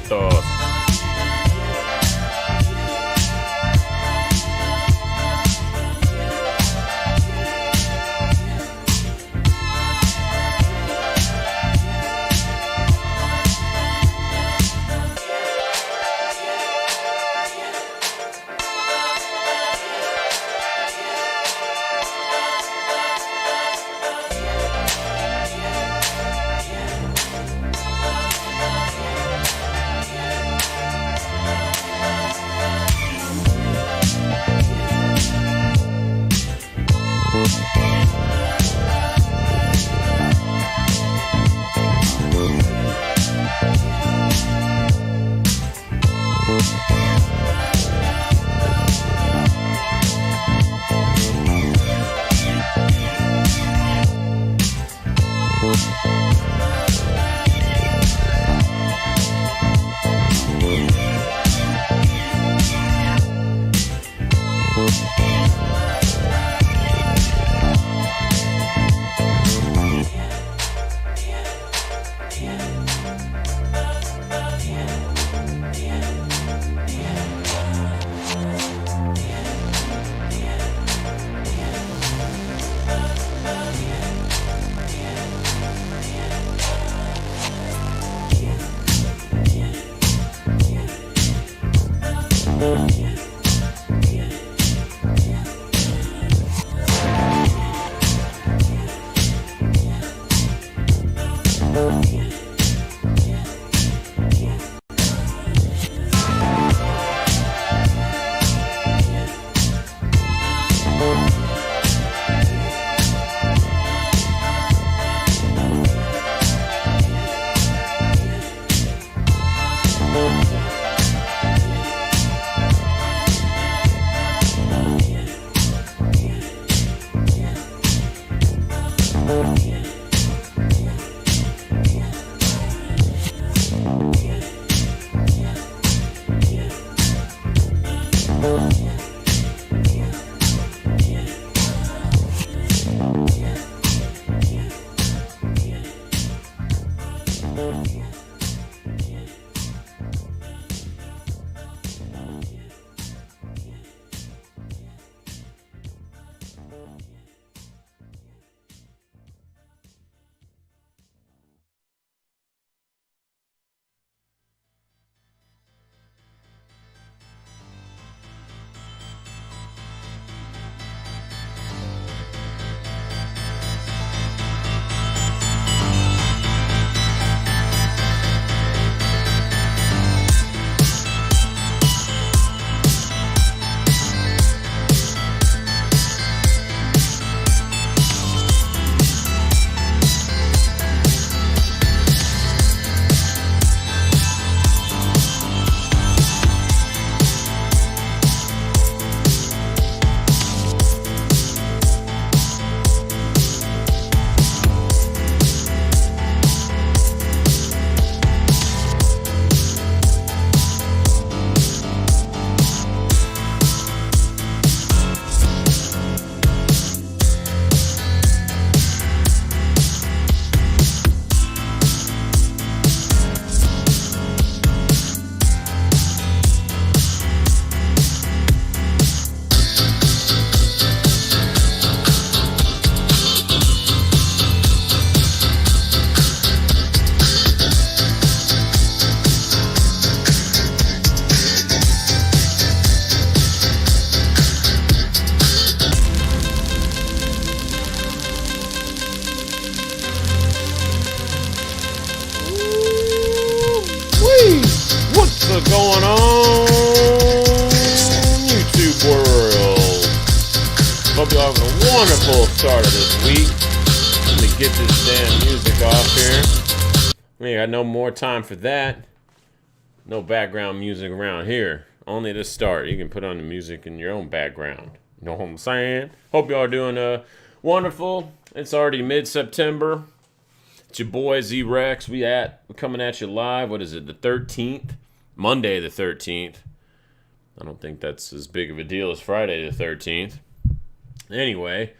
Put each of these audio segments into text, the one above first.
Vientos. Going on YouTube world? Hope you're having a wonderful start of this week. Let me get this damn music off here. We got no more time for that. No background music around here. Only to start. You can put on the music in your own background. You know what I'm saying? Hope y'all are doing wonderful. It's already mid-September. It's your boy Z-Rex. We're coming at you live. What is it? The 13th? Monday the 13th. I don't think that's as big of a deal as Friday the 13th. Anyway,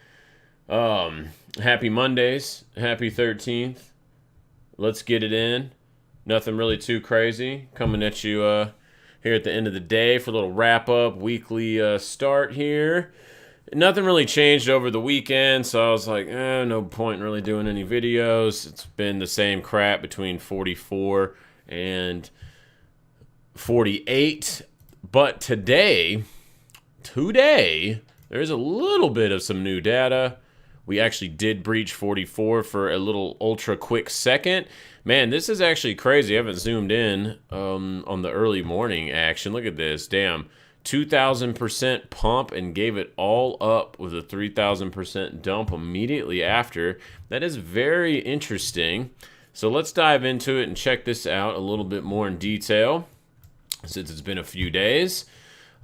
happy Mondays. Happy 13th. Let's get it in. Nothing really too crazy. Coming at you here at the end of the day for a little wrap-up, weekly start here. Nothing really changed over the weekend, so I was like, no point in really doing any videos. It's been the same crap between 44 and 48. But today, there's a little bit of some new data. We actually did breach 44 for a little ultra quick second. Man, this is actually crazy. I haven't zoomed in on the early morning action. Look at this. Damn. 2,000% pump and gave it all up with a 3,000% dump immediately after. That is very interesting. So let's dive into it and check this out a little bit more in detail since it's been a few days.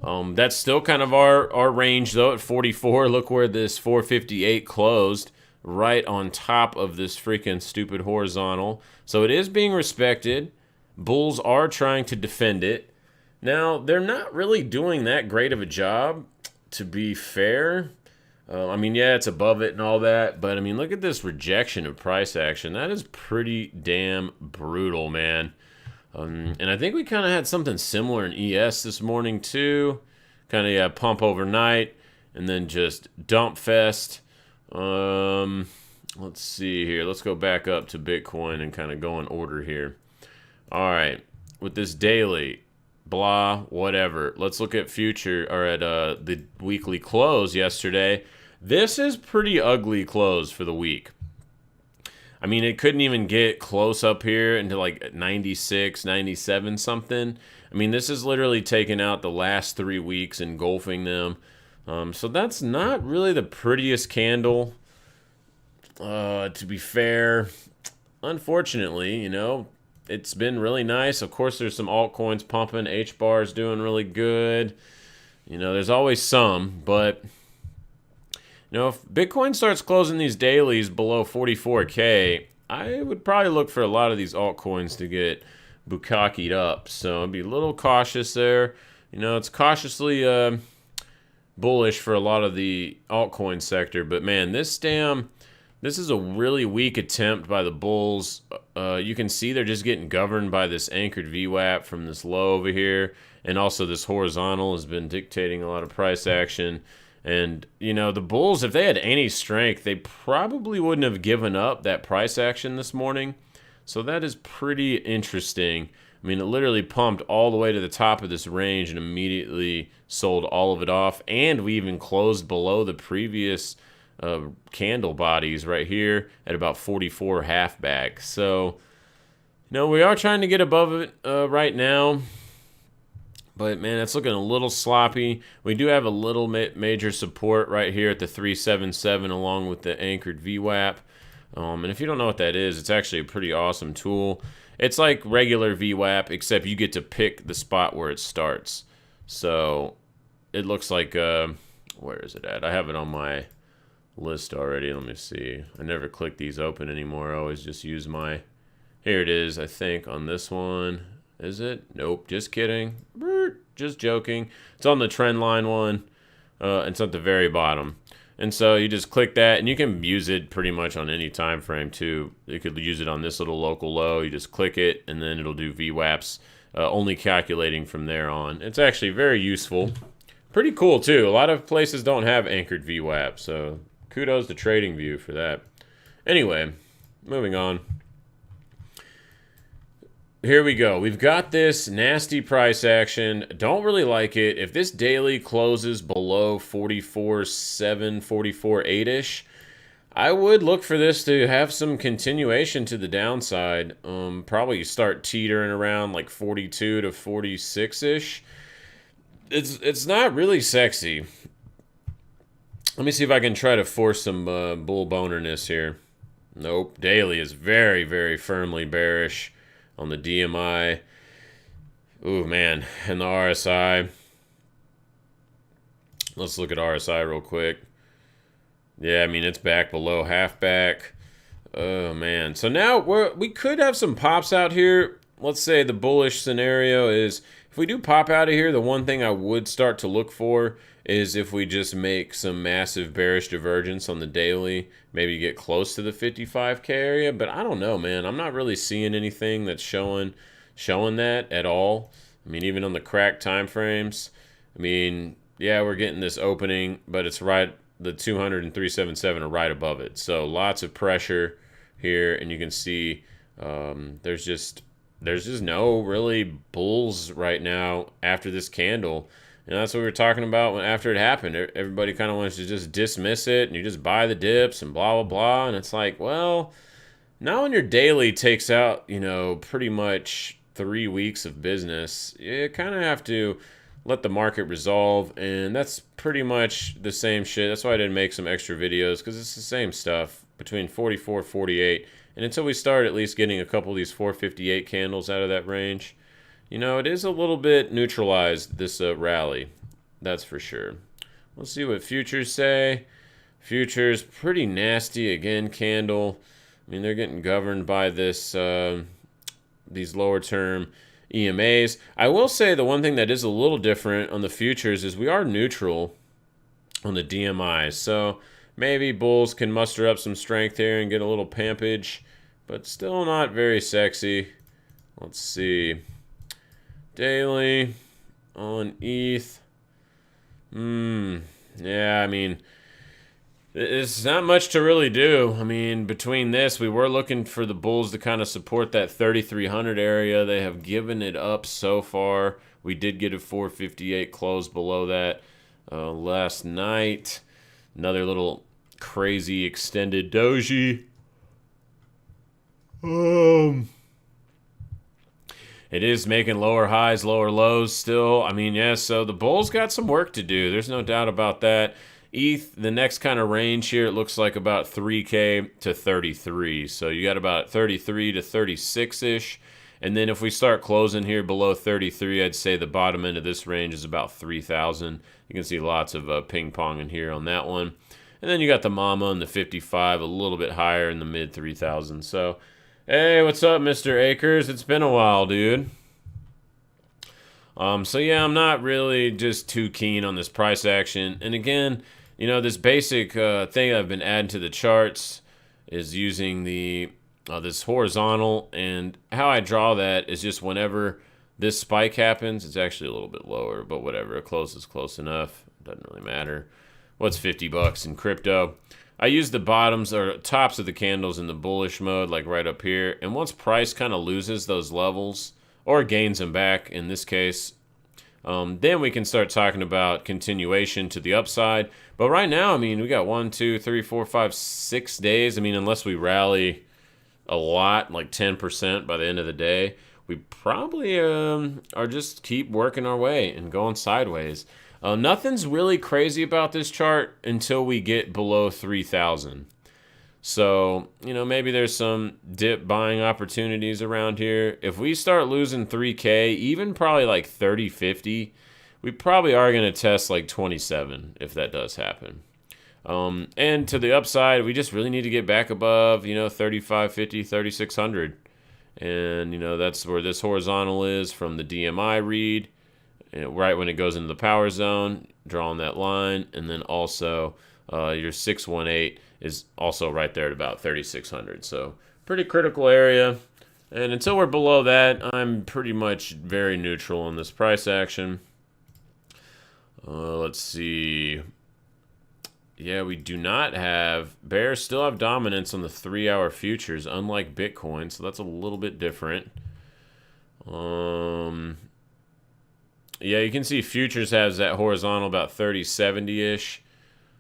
That's still kind of our range though at 44. Look where this 458 closed, right on top of this freaking stupid horizontal. So it is being respected. Bulls are trying to defend it. Now, they're not really doing that great of a job, to be fair. I mean, yeah, it's above it and all that, but I mean, look at this rejection of price action. That is pretty damn brutal, man. And I think we kind of had something similar in ES this morning, too. Kind of, yeah, pump overnight, and then just dump fest. Let's see here. Let's go back up to Bitcoin and kind of go in order here. All right, with this daily... blah, whatever. Let's look at future, or at the weekly close yesterday. This is pretty ugly close for the week. I mean, it couldn't even get close up here into like 96, 97 something. I mean, this is literally taking out the last 3 weeks, engulfing them. So that's not really the prettiest candle, to be fair. Unfortunately, you know, it's been really nice. Of course, there's some altcoins pumping. H-bar is doing really good. You know, there's always some, but you know, if Bitcoin starts closing these dailies below 44K, I would probably look for a lot of these altcoins to get bukkakied up. So I'd be a little cautious there. You know, it's cautiously bullish for a lot of the altcoin sector, but man, this is a really weak attempt by the bulls. You can see they're just getting governed by this anchored VWAP from this low over here. And also this horizontal has been dictating a lot of price action. And, you know, the bulls, if they had any strength, they probably wouldn't have given up that price action this morning. So that is pretty interesting. I mean, it literally pumped all the way to the top of this range and immediately sold all of it off. And we even closed below the previous candle bodies right here at about 44 halfback. So, you know, we are trying to get above it right now. But, man, it's looking a little sloppy. We do have a little major support right here at the 377 along with the anchored VWAP. And if you don't know what that is, it's actually a pretty awesome tool. It's like regular VWAP, except you get to pick the spot where it starts. So it looks like, where is it at? I have it on my list already. Let me see. I never click these open anymore. I always just use my... Here it is, I think, on this one. Is it? Nope, just kidding. Just joking. It's on the trend line one. It's at the very bottom. And so you just click that, and you can use it pretty much on any time frame too. You could use it on this little local low. You just click it, and then it'll do VWAPs, only calculating from there on. It's actually very useful. Pretty cool too. A lot of places don't have anchored VWAP, so kudos to TradingView for that. Anyway, moving on. Here we go. We've got this nasty price action. Don't really like it. If this daily closes below 44.7, 44.8-ish, I would look for this to have some continuation to the downside. Probably start teetering around like 42 to 46-ish. It's not really sexy. Let me see if I can try to force some bull bonerness here. Nope. Daily is very, very firmly bearish on the DMI. Ooh, man. And the RSI. Let's look at RSI real quick. Yeah, I mean, it's back below halfback. Oh, man. So now we could have some pops out here. let's say the bullish scenario is if we do pop out of here, the one thing I would start to look for is if we just make some massive bearish divergence on the daily, maybe get close to the 55K area. But I don't know, man. I'm not really seeing anything that's showing that at all. I mean, even on the cracked time frames, I mean, yeah, we're getting this opening, but it's right, the 200 and 377 are right above it. So lots of pressure here, and you can see there's just no really bulls right now after this candle. And that's what we were talking about when after it happened. Everybody kind of wants to just dismiss it, and you just buy the dips and blah, blah, blah. And it's like, well, now when your daily takes out, pretty much 3 weeks of business, you kind of have to let the market resolve. And that's pretty much the same shit. That's why I didn't make some extra videos, because it's the same stuff between 44, 48. And until we start at least getting a couple of these 458 candles out of that range, it is a little bit neutralized, this rally. That's for sure. Let's see what futures say. Futures, pretty nasty again, candle. I mean, they're getting governed by this these lower term EMAs. I will say the one thing that is a little different on the futures is we are neutral on the DMIs. So maybe bulls can muster up some strength here and get a little pampage, but still not very sexy. Let's see. Daily on ETH. Yeah, I mean, it's not much to really do. I mean, between this, we were looking for the bulls to kind of support that 3,300 area. They have given it up so far. We did get a 458 close below that last night. Another little crazy extended doji. It is making lower highs, lower lows still. I mean, yeah, so the bulls got some work to do. There's no doubt about that. ETH, the next kind of range here, it looks like about 3K to 33. So you got about 33 to 36-ish. And then if we start closing here below 33, I'd say the bottom end of this range is about 3,000. You can see lots of ping pong in here on that one. And then you got the mama and the 55, a little bit higher in the mid 3,000. So, hey, what's up, Mr. Akers? It's been a while, dude. So yeah, I'm not really just too keen on this price action. And again, this basic thing I've been adding to the charts is using the this horizontal, and how I draw that is just whenever this spike happens, it's actually a little bit lower, but whatever, it closes close enough. Doesn't really matter. What's 50 bucks in crypto? I use the bottoms or tops of the candles in the bullish mode, like right up here. And once price kind of loses those levels or gains them back, in this case, then we can start talking about continuation to the upside. But right now, I mean, we got 1, 2, 3, 4, 5, 6 days. I mean, unless we rally a lot, like 10% by the end of the day, we probably are just keep working our way and going sideways. Nothing's really crazy about this chart until we get below 3,000. So, maybe there's some dip buying opportunities around here. If we start losing 3K, even probably like 30, 50, we probably are going to test like 27 if that does happen. And to the upside, we just really need to get back above, 35, 50, 3,600. And, that's where this horizontal is from the DMI read. Right when it goes into the power zone, drawing that line. And then also your 618 is also right there at about 3,600. So pretty critical area. And until we're below that, I'm pretty much very neutral on this price action. Let's see. Yeah, we do not have... Bears still have dominance on the 3-hour futures, unlike Bitcoin. So that's a little bit different. Yeah, you can see futures has that horizontal about 3070-ish.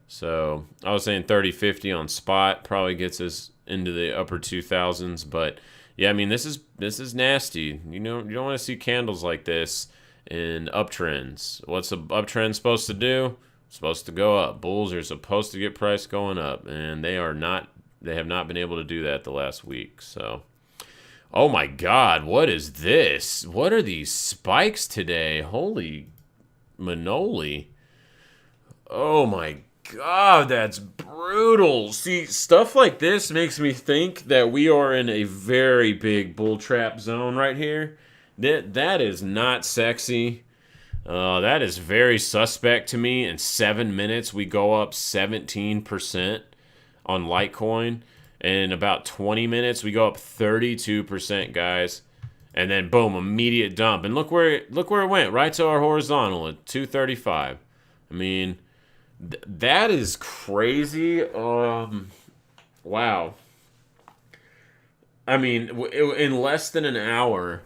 So I was saying 3050 on spot probably gets us into the upper 2000s. But yeah, I mean, this is nasty. You don't want to see candles like this in uptrends. What's an uptrend supposed to do? It's supposed to go up. Bulls are supposed to get price going up, and they have not been able to do that the last week. So, oh my God, what is this? What are these spikes today? Holy manoli. Oh my God, that's brutal. See, stuff like this makes me think that we are in a very big bull trap zone right here. That is not sexy. That is very suspect to me. In 7 minutes, we go up 17% on Litecoin. And in about 20 minutes, we go up 32%, guys. And then boom, immediate dump. And look where it went, right to our horizontal at 235. I mean, that is crazy. Wow. I mean, in less than an hour,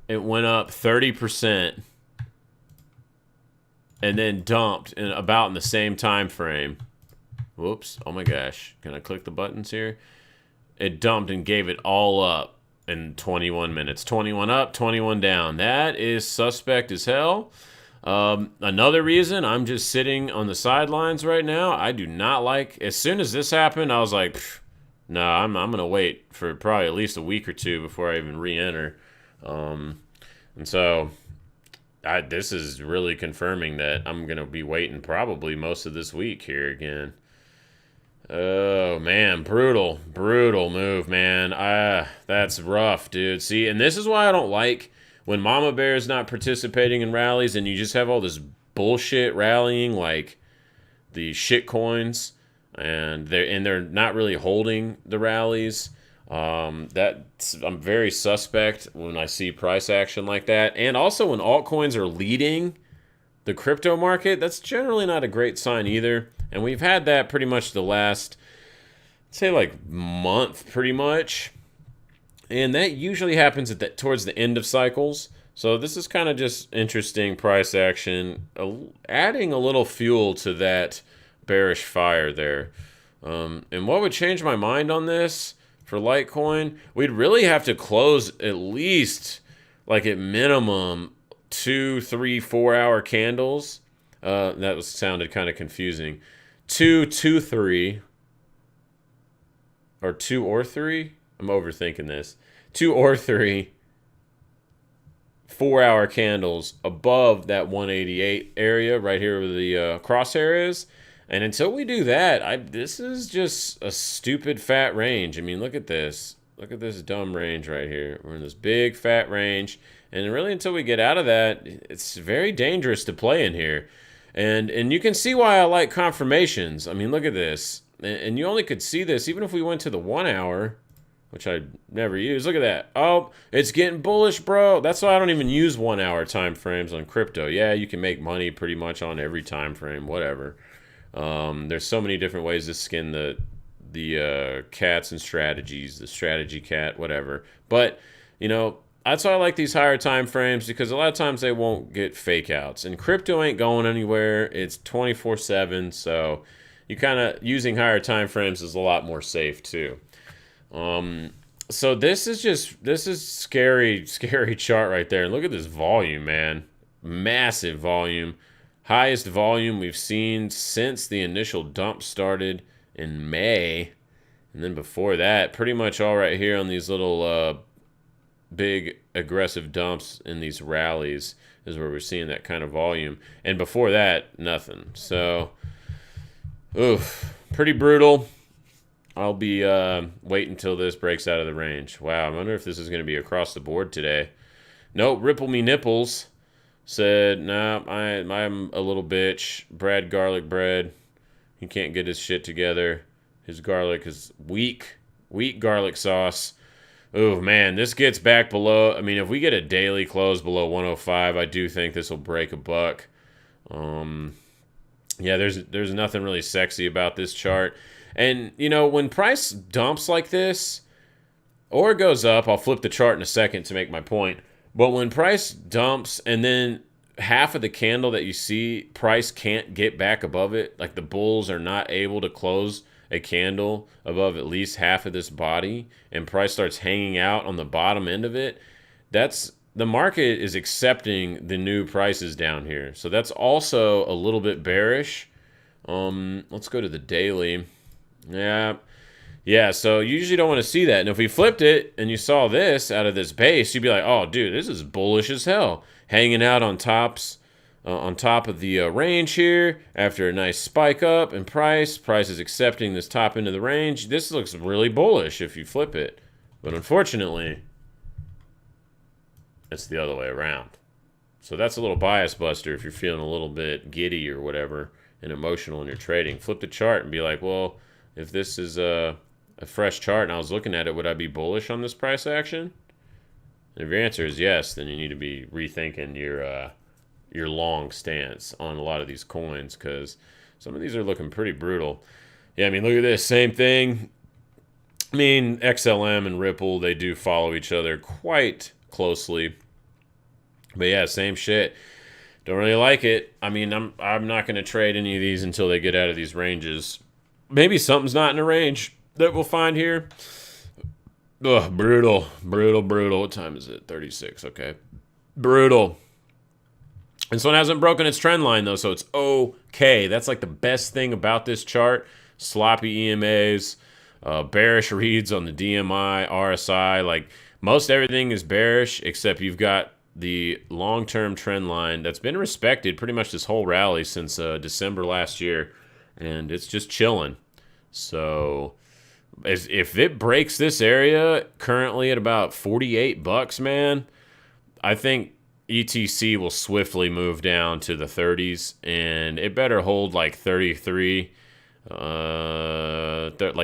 it went up 30%. And then dumped in about in the same time frame. Whoops. Oh my gosh. Can I click the buttons here? It dumped and gave it all up in 21 minutes. 21 up, 21 down. That is suspect as hell. Another reason I'm just sitting on the sidelines right now. I do not like. As soon as this happened, I was like, no, I'm going to wait for probably at least a week or two before I even re-enter. And so this is really confirming that I'm going to be waiting probably most of this week here again. Oh, man. Brutal move, man. That's rough, dude. See, and this is why I don't like when Mama Bear is not participating in rallies and you just have all this bullshit rallying like the shit coins and they're not really holding the rallies. I'm very suspect when I see price action like that. And also when altcoins are leading the crypto market, that's generally not a great sign either. And we've had that pretty much the last, say, like month pretty much. And that usually happens towards the end of cycles. So this is kind of just interesting price action, adding a little fuel to that bearish fire there. And what would change my mind on this for Litecoin? We'd really have to close at least, like at minimum, 2, 3, 4 hour candles. Sounded kind of confusing. 2, 2, 3. Or 2 or 3? I'm overthinking this. 2 or 3 4-hour candles above that 188 area right here where the crosshair is. And until we do that, this is just a stupid fat range. I mean, look at this. Look at this dumb range right here. We're in this big fat range. And really until we get out of that, it's very dangerous to play in here. And you can see why I like confirmations. I mean, look at this. And you only could see this even if we went to the 1 hour, which I never use. Look at that. Oh, it's getting bullish, bro. That's why I don't even use 1 hour time frames on crypto. Yeah, you can make money pretty much on every time frame, whatever. There's so many different ways to skin the cats and strategies, the strategy cat, whatever. But, you know, that's why I like these higher time frames, because a lot of times they won't get fake outs. And crypto ain't going anywhere. It's 24/7, so you kind of using higher time frames is a lot more safe too. So this is scary chart right there. And look at this volume, man. Massive volume. Highest volume we've seen since the initial dump started in May. And then before that, pretty much all right here on these little big aggressive dumps in these rallies is where we're seeing that kind of volume. And before that, nothing. So, oof, pretty brutal. I'll be waiting until this breaks out of the range. Wow, I wonder if this is going to be across the board today. Nope, Ripple Me Nipples said, nah, I'm a little bitch. Brad Garlic Bread, he can't get his shit together. His garlic is weak garlic sauce. Oh, man, this gets back below. I mean, if we get a daily close below 105, I do think this will break a buck. Yeah, there's nothing really sexy about this chart. And, you know, when price dumps like this, or goes up, I'll flip the chart in a second to make my point. But when price dumps and then half of the candle that you see, price can't get back above it, like the bulls are not able to close a candle above at least half of this body, and price starts hanging out on the bottom end of it, that's the market is accepting the new prices down here. So that's also a little bit bearish. Let's go to the daily. Yeah, so you usually don't want to see that. And if we flipped it and you saw this out of this base, you'd be like, oh, dude, this is bullish as hell. Hanging out on tops on top of the range here after a nice spike up in price. Price is accepting this top end of the range. This looks really bullish if you flip it. But unfortunately, it's the other way around. So that's a little bias buster if you're feeling a little bit giddy or whatever and emotional in your trading. Flip the chart and be like, well, if this is a fresh chart and I was looking at it, would I be bullish on this price action? And if your answer is yes, then you need to be rethinking your long stance on a lot of these coins, because some of these are looking pretty brutal. Yeah, I mean, look at this. Same thing. I mean, XLM and Ripple, they do follow each other quite closely. But yeah, same shit. Don't really like it. I mean, I'm not going to trade any of these until they get out of these ranges. Maybe something's not in a range that we'll find here. Ugh, brutal. Brutal, brutal. What time is it? 36, okay. Brutal. This one hasn't broken its trend line, though, so it's okay. That's like the best thing about this chart. Sloppy EMAs, bearish reads on the DMI, RSI. Like, most everything is bearish, except you've got the long-term trend line that's been respected pretty much this whole rally since December last year, and it's just chilling. So if it breaks this area currently at about 48 bucks, man, I think ETC will swiftly move down to the 30s, and it better hold like 33, like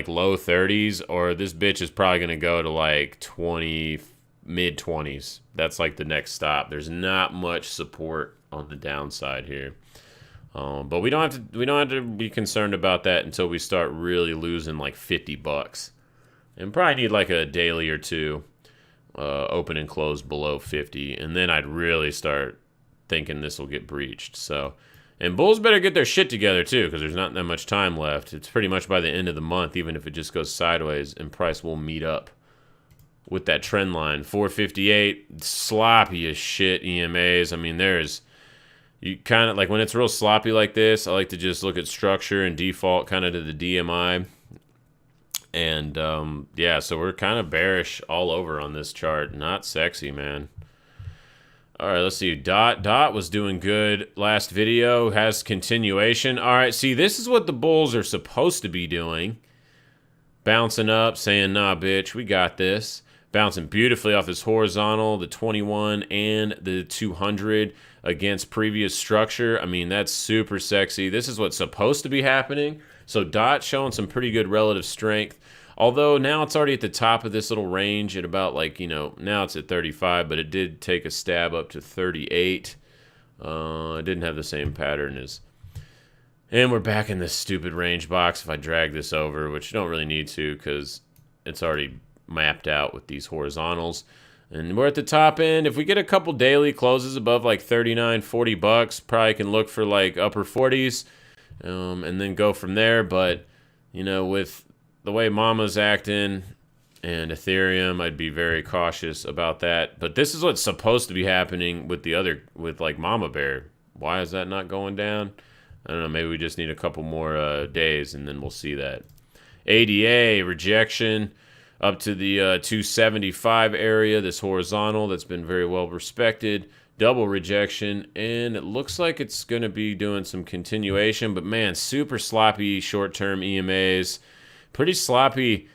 low 30s, or this bitch is probably going to go to like 20, mid 20s. That's like the next stop. There's not much support on the downside here. But we don't have to be concerned about that until we start really losing like 50 bucks. And probably need like a daily or two open and close below 50, and then I'd really start thinking this will get breached. So, and bulls better get their shit together too, because there's not that much time left. It's pretty much by the end of the month, even if it just goes sideways, and price will meet up with that trend line. 458, sloppy as shit EMAs. I mean, you kind of like when it's real sloppy like this, I like to just look at structure and default kind of to the DMI. And yeah, so we're kind of bearish all over on this chart. Not sexy, man. All right, let's see. Dot was doing good last video. Has continuation. All right, see, this is what the bulls are supposed to be doing. Bouncing up, saying, nah, bitch, we got this. Bouncing beautifully off this horizontal, the 21 and the 200 against previous structure. I mean, that's super sexy. This is what's supposed to be happening. So Dot showing some pretty good relative strength. Although now it's already at the top of this little range at about like, now it's at 35, but it did take a stab up to 38. It didn't have the same pattern as... And we're back in this stupid range box if I drag this over, which you don't really need to because it's already mapped out with these horizontals. And we're at the top end. If we get a couple daily closes above like 39, 40 bucks, probably can look for like upper 40s and then go from there. But, with the way Mama's acting and Ethereum, I'd be very cautious about that. But this is what's supposed to be happening with with like Mama Bear. Why is that not going down? I don't know. Maybe we just need a couple more days, and then we'll see that. ADA, rejection up to the 275 area, this horizontal that's been very well respected. Double rejection, and it looks like it's going to be doing some continuation. But, man, super sloppy short-term EMAs. Pretty sloppy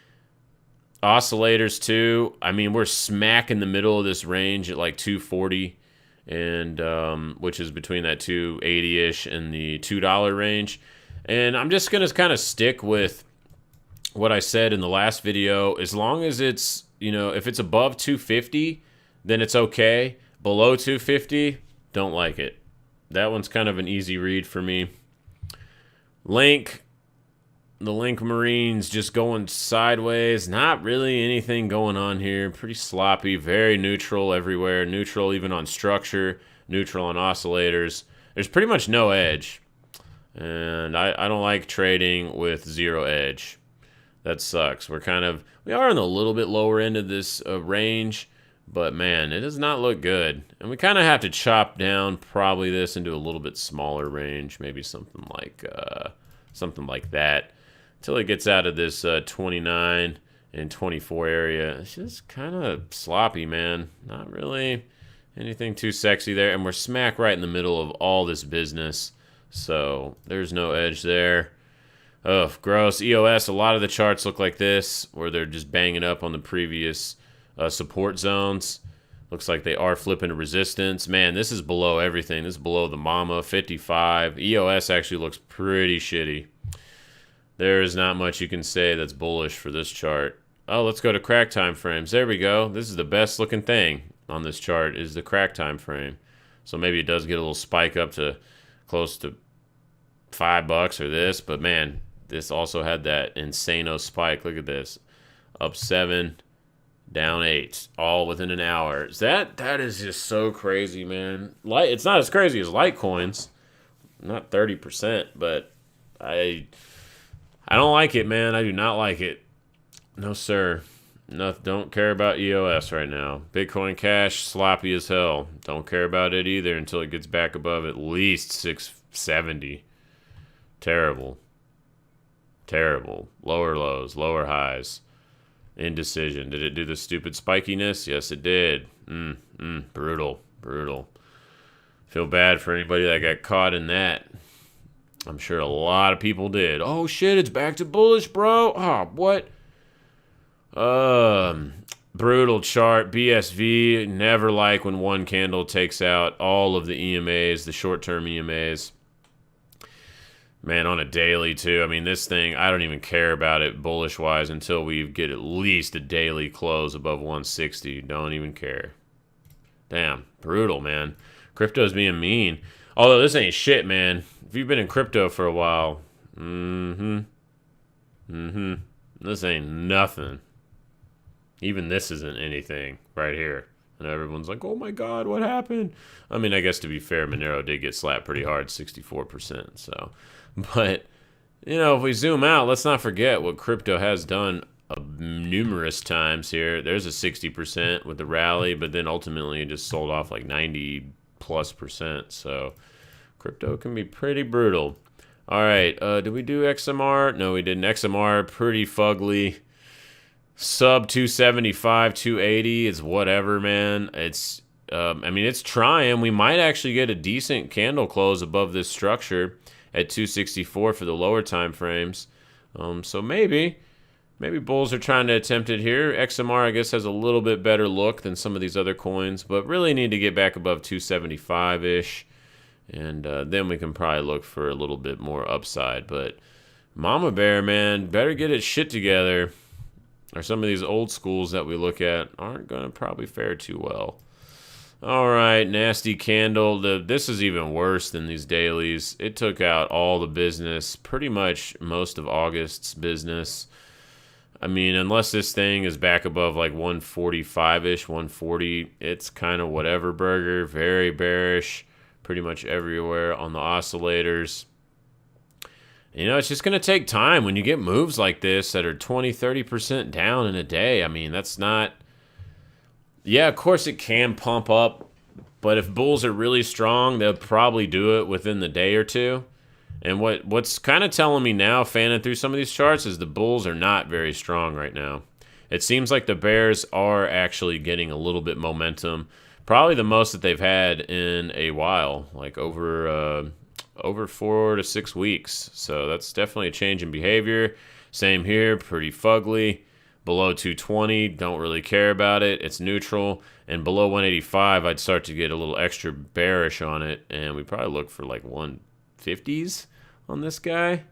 oscillators, too. I mean, we're smack in the middle of this range at like 240. And which is between that 280-ish and the $2 range. And I'm just going to kind of stick with what I said in the last video. As long as it's, if it's above 250, then it's okay. Below 250, don't like it. That one's kind of an easy read for me. Link. The Link Marines just going sideways. Not really anything going on here. Pretty sloppy. Very neutral everywhere. Neutral even on structure. Neutral on oscillators. There's pretty much no edge. And I don't like trading with zero edge. That sucks. We are on a little bit lower end of this range. But, man, it does not look good. And we kind of have to chop down probably this into a little bit smaller range. Maybe something like that. Until it gets out of this 29 and 24 area. It's just kind of sloppy, man. Not really anything too sexy there. And we're smack right in the middle of all this business. So there's no edge there. Oh, gross. EOS, a lot of the charts look like this, where they're just banging up on the previous support zones. Looks like they are flipping to resistance. Man, this is below everything. This is below the mama, 55. EOS actually looks pretty shitty. There is not much you can say that's bullish for this chart. Oh, let's go to crack time frames. There we go. This is the best looking thing on this chart is the crack time frame. So maybe it does get a little spike up to close to $5 or this. But man, this also had that insano spike. Look at this. Up 7. Down 8, all within an hour. That is just so crazy, man. It's not as crazy as Litecoins, not 30%, but I don't like it, man. I do not like it. No, sir. No, don't care about EOS right now. Bitcoin Cash, sloppy as hell. Don't care about it either until it gets back above at least 670. Terrible. Terrible. Lower lows, lower highs. Indecision. Did it do the stupid spikiness? Yes, it did. Brutal. Brutal. Feel bad for anybody that got caught in that. I'm sure a lot of people did. Oh, shit, it's back to bullish, bro. Oh, what? Brutal chart. BSV. Never like when one candle takes out all of the EMAs, the short-term EMAs. Man, on a daily, too. I mean, this thing, I don't even care about it bullish-wise until we get at least a daily close above 160. Don't even care. Damn, brutal, man. Crypto's being mean. Although this ain't shit, man. If you've been in crypto for a while, this ain't nothing. Even this isn't anything right here. And everyone's like, oh my God, what happened? I mean, I guess to be fair, Monero did get slapped pretty hard, 64%, so... But, you know, if we zoom out, let's not forget what crypto has done numerous times here. There's a 60% with the rally, but then ultimately it just sold off like 90+%. So crypto can be pretty brutal. All right, did we do XMR? No, we didn't. XMR, pretty fugly. Sub 275, 280 is whatever, man. It's, I mean, it's trying. We might actually get a decent candle close above this structure at 264 for the lower time frames. So maybe bulls are trying to attempt it here. XMR, I guess, has a little bit better look than some of these other coins, but really need to get back above 275-ish. And then we can probably look for a little bit more upside. But Mama Bear, man, better get its shit together. Or some of these old schools that we look at aren't going to probably fare too well. All right, nasty candle. This is even worse than these dailies. It took out all the business, pretty much most of August's business. I mean, unless this thing is back above like 145-ish, 140, it's kind of whatever burger. Very bearish, pretty much everywhere on the oscillators. You know, it's just going to take time when you get moves like this that are 20, 30% down in a day. I mean, that's not... Yeah, of course it can pump up, but if bulls are really strong, they'll probably do it within the day or two. And what's kind of telling me now, fanning through some of these charts, is the bulls are not very strong right now. It seems like the bears are actually getting a little bit momentum, probably the most that they've had in a while, like over 4 to 6 weeks. So that's definitely a change in behavior. Same here, pretty fugly. Below 220, don't really care about it. It's neutral. And below 185, I'd start to get a little extra bearish on it. And we probably look for like 150s on this guy.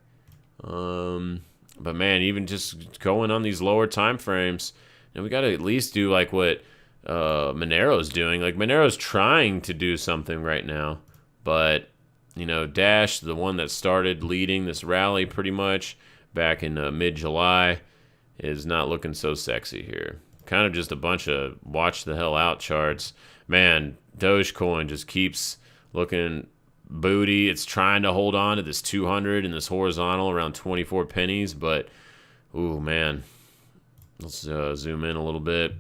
But man, even just going on these lower time frames, and we got to at least do like what Monero's doing. Like Monero's trying to do something right now. But, you know, Dash, the one that started leading this rally pretty much back in mid-July, is not looking so sexy here. Kind of just a bunch of watch the hell out charts. Man, Dogecoin just keeps looking booty. It's trying to hold on to this 200 and this horizontal around 24 pennies, but, ooh, man. Let's zoom in a little bit.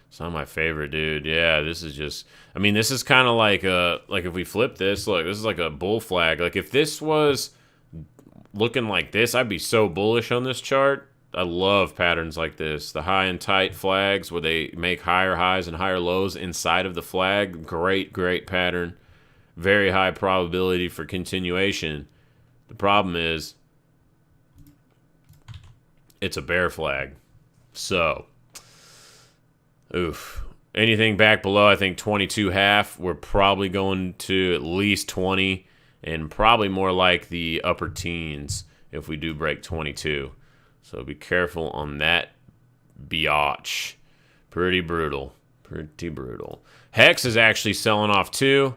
It's not my favorite, dude. Yeah, this is just... I mean, this is kind of like if we flip this, look, this is like a bull flag. Like, if this was... looking like this, I'd be so bullish on this chart. I love patterns like this. The high and tight flags where they make higher highs and higher lows inside of the flag. Great, great pattern. Very high probability for continuation. The problem is it's a bear flag. So, oof. Anything back below, I think 22.5, we're probably going to at least 20 and probably more like the upper teens if we do break 22. So be careful on that biatch. Pretty brutal. Pretty brutal. Hex is actually selling off too.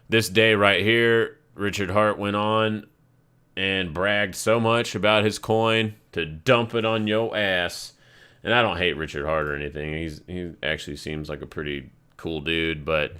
This day right here, Richard Hart went on and bragged so much about his coin to dump it on your ass. And I don't hate Richard Hart or anything. He actually seems like a pretty cool dude, but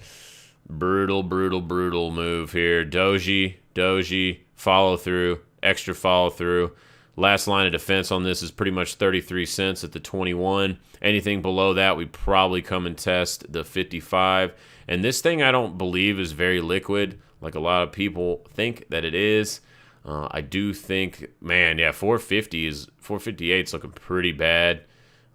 brutal, brutal, brutal move here. Doji, follow through, extra follow through. Last line of defense on this is pretty much 33 cents at the 21. Anything below that, we probably come and test the 55. And this thing I don't believe is very liquid, like a lot of people think that it is. I do think, man, yeah, 458 is looking pretty bad.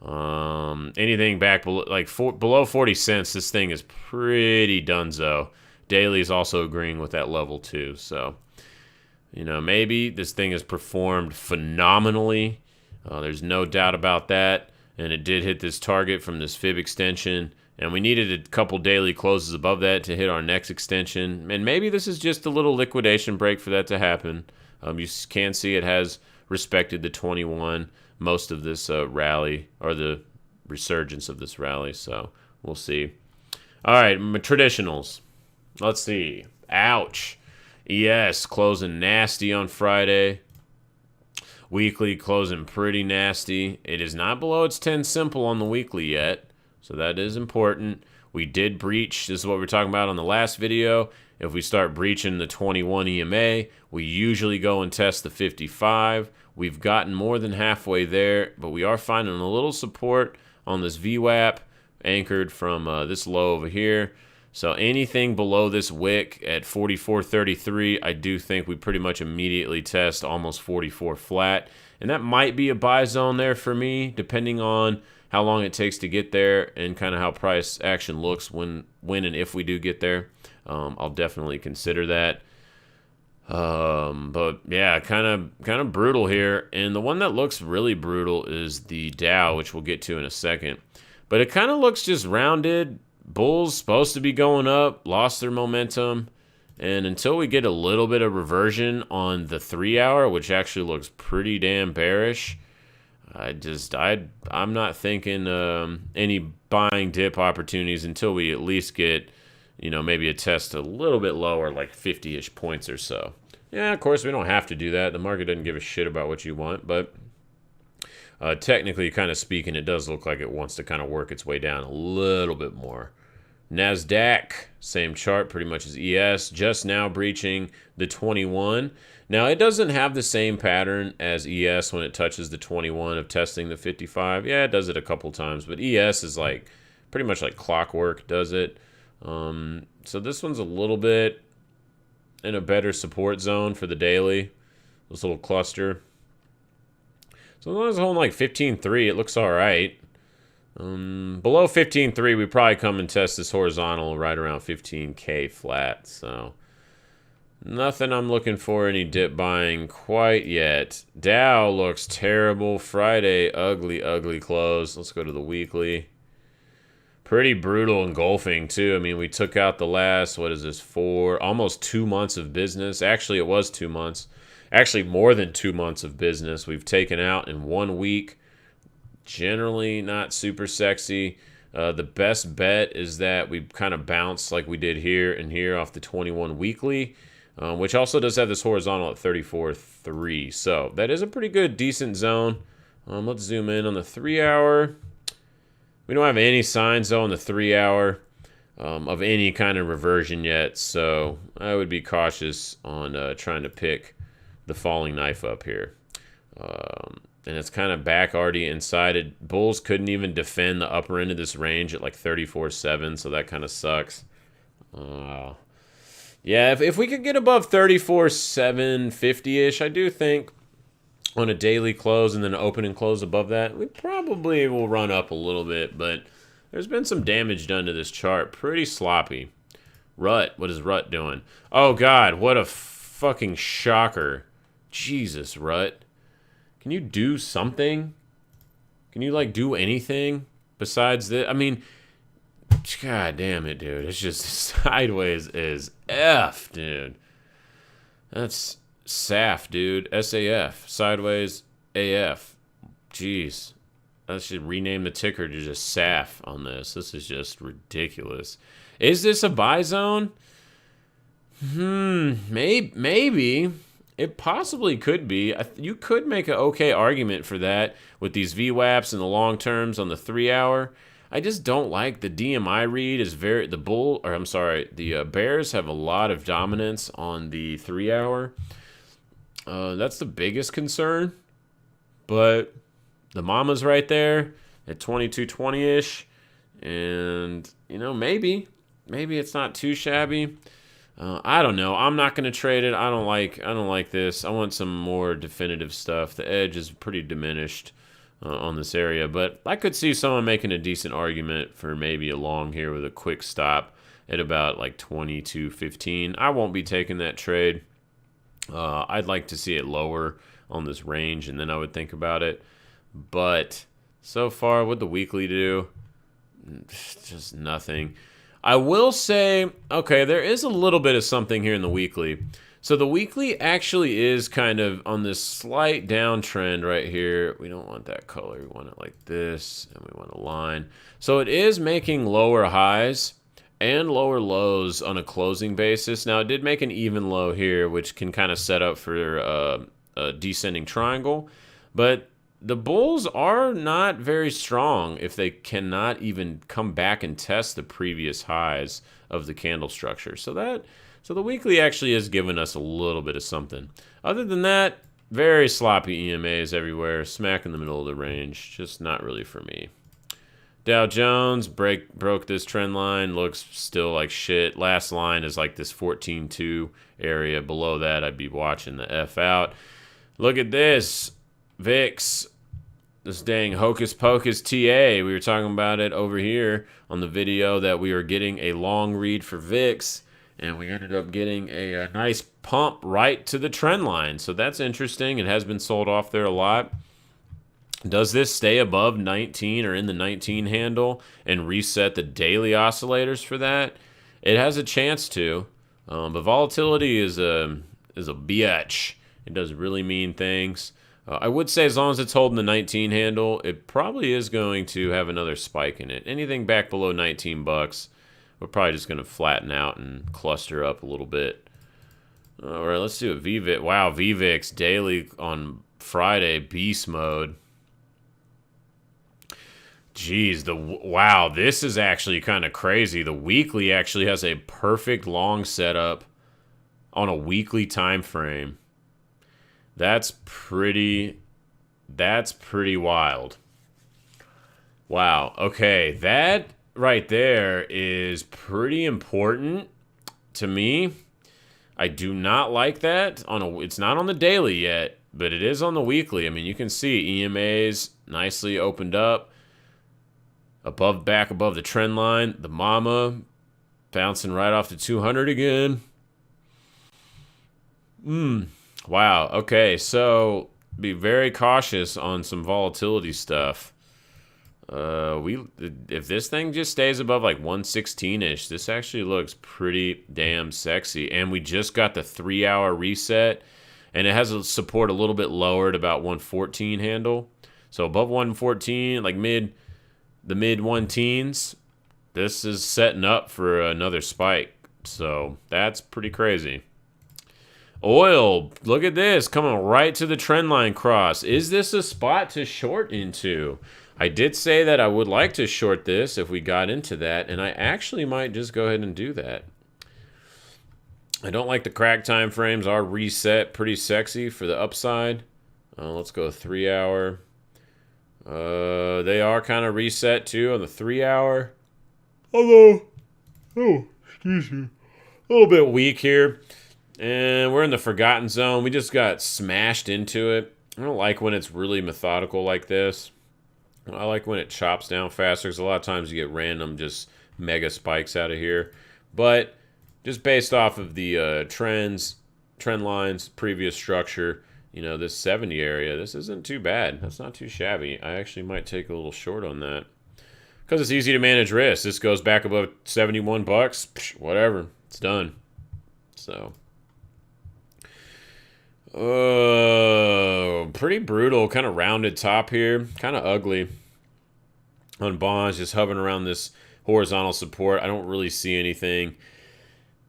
Anything back below 40 cents, this thing is pretty dunzo. Daily is also agreeing with that level too. So, maybe this thing has performed phenomenally. There's no doubt about that. And it did hit this target from this fib extension. And we needed a couple daily closes above that to hit our next extension. And maybe this is just a little liquidation break for that to happen. You can see it has respected the 21 most of this rally, or the resurgence of this rally. So we'll see. All right, traditionals. Let's see. Ouch. ES closing nasty on Friday. Weekly closing pretty nasty. It is not below its 10 simple on the weekly yet, so that is important. We did breach. This is what we were talking about on the last video. If we start breaching the 21 EMA, we usually go and test the 55. We've gotten more than halfway there, but we are finding a little support on this VWAP anchored from this low over here. So anything below this wick at 44.33, I do think we pretty much immediately test almost 44 flat. And that might be a buy zone there for me, depending on how long it takes to get there and kind of how price action looks when and if we do get there. I'll definitely consider that. But yeah, kind of brutal here. And the one that looks really brutal is the Dow, which we'll get to in a second. But it kind of looks just rounded. Bulls supposed to be going up, lost their momentum. And until we get a little bit of reversion on the 3 hour, which actually looks pretty damn bearish, I'm not thinking any buying dip opportunities until we at least get, maybe a test a little bit lower, like 50-ish points or so. Yeah, of course, we don't have to do that. The market doesn't give a shit about what you want, but technically, kind of speaking, it does look like it wants to kind of work its way down a little bit more. NASDAQ, same chart pretty much as ES, just now breaching the 21. Now, it doesn't have the same pattern as ES when it touches the 21 of testing the 55. Yeah, it does it a couple times, but ES is like pretty much like clockwork does it. So this one's a little bit in a better support zone for the daily, this little cluster. So as long as it's holding like 15.3, it looks all right. Below 15.3, we probably come and test this horizontal right around 15K flat. So nothing I'm looking for any dip buying quite yet. Dow looks terrible. Friday, ugly, ugly close. Let's go to the weekly. Pretty brutal engulfing, too. I mean, we took out the last, almost 2 months of business. Actually, it was 2 months. Actually, more than 2 months of business we've taken out in 1 week. Generally not super sexy. The best bet is that we kind of bounce like we did here and here off the 21 weekly, which also does have this horizontal at 34.3. So that is a pretty good, decent zone. Let's zoom in on the 3 hour. We don't have any signs, though, on the 3 hour of any kind of reversion yet. So I would be cautious on trying to pick the falling knife up here. And it's kind of back already inside. Bulls couldn't even defend the upper end of this range at like 34.7, so that kind of sucks. Yeah, if we could get above 34.750-ish, I do think on a daily close and then an open and close above that, we probably will run up a little bit, but there's been some damage done to this chart. Pretty sloppy. Rut, what is Rut doing? Oh, God, what a fucking shocker. Jesus, Rut. Can you do something? Can you, like, do anything besides this? I mean, God damn it, dude. It's just sideways as F, dude. That's SAF, dude. SAF. Sideways AF. Jeez. I should rename the ticker to just SAF on this. This is just ridiculous. Is this a buy zone? Maybe. It possibly could be. You could make an okay argument for that with these VWAPs and the long terms on the 3 hour. I just don't like the DMI read is very the Bears have a lot of dominance on the 3 hour. That's the biggest concern. But the mama's right there at 22.20-ish, and maybe it's not too shabby. I don't know. I'm not going to trade it. I don't like this. I want some more definitive stuff. The edge is pretty diminished on this area, but I could see someone making a decent argument for maybe a long here with a quick stop at about like 22.15. I won't be taking that trade. I'd like to see it lower on this range, and then I would think about it. But so far, what the weekly do? Just nothing. I will say, okay, there is a little bit of something here in the weekly. So the weekly actually is kind of on this slight downtrend right here. We don't want that color. We want it like this, and we want a line. So it is making lower highs and lower lows on a closing basis. Now, it did make an even low here, which can kind of set up for a descending triangle. But the bulls are not very strong if they cannot even come back and test the previous highs of the candle structure. So the weekly actually has given us a little bit of something. Other than that, very sloppy EMAs everywhere, smack in the middle of the range. Just not really for me. Dow Jones broke this trend line, looks still like shit. Last line is like this 14.2 area. Below that, I'd be watching the F out. Look at this. VIX, this dang hocus pocus TA. We were talking about it over here on the video that we were getting a long read for VIX, and we ended up getting a nice pump right to the trend line. So that's interesting. It has been sold off there a lot. Does this stay above 19 or in the 19 handle and reset the daily oscillators for that? It has a chance to, but volatility is a bitch. It does really mean things. I would say as long as it's holding the 19 handle, it probably is going to have another spike in it. Anything back below 19 bucks, we're probably just going to flatten out and cluster up a little bit. All right, let's do a VVIX. Wow, VVIX daily on Friday, beast mode. Jeez, wow, this is actually kind of crazy. The weekly actually has a perfect long setup on a weekly time frame. That's pretty wild. Wow, okay, that right there is pretty important to me. I do not like that it's not on the daily yet, but it is on the weekly. I mean, you can see EMAs nicely opened up. Back above the trend line. The mama bouncing right off the 200 again. Wow. Okay, so be very cautious on some volatility stuff. If this thing just stays above like 116-ish, this actually looks pretty damn sexy. And we just got the 3 hour reset, and it has a support a little bit lower at about 114 handle. So above 114, like the mid 1-teens, this is setting up for another spike. So that's pretty crazy. Oil, look at this, coming right to the trend line cross. Is this a spot to short into? I did say that I would like to short this if we got into that, and I actually might just go ahead and do that. I don't like the crack time frames. Are reset pretty sexy for the upside. Let's go 3 hour. They are kind of reset too on the 3 hour. Although, excuse me, a little bit weak here. And we're in the forgotten zone. We just got smashed into it. I don't like when it's really methodical like this. I like when it chops down faster because a lot of times you get random just mega spikes out of here. But just based off of the trend lines, previous structure, you know, this 70 area, this isn't too bad. That's not too shabby. I actually might take a little short on that because it's easy to manage risk. This goes back above 71 bucks, whatever, it's done. So, pretty brutal, kind of rounded top here, kind of ugly on bonds, just hovering around this horizontal support. I don't really see anything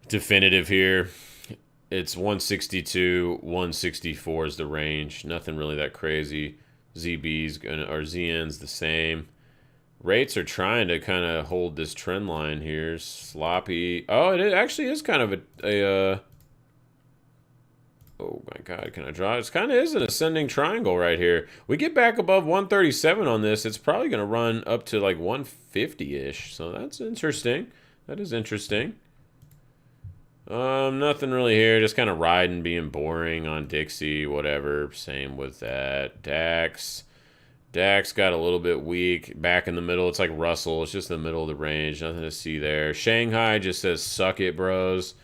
definitive here. It's 162, 164 is the range. Nothing really that crazy. ZB's or ZN's the same. Rates are trying to kind of hold this trend line here. Sloppy. Oh, it actually is kind of a oh my God, can I draw? It kind of is an ascending triangle right here. We get back above 137 on this, it's probably going to run up to like 150-ish. So that's interesting. That is interesting. Nothing really here. Just kind of riding, being boring on Dixie, whatever. Same with that. DAX. DAX got a little bit weak. Back in the middle. It's like Russell. It's just in the middle of the range. Nothing to see there. Shanghai just says, suck it, bros.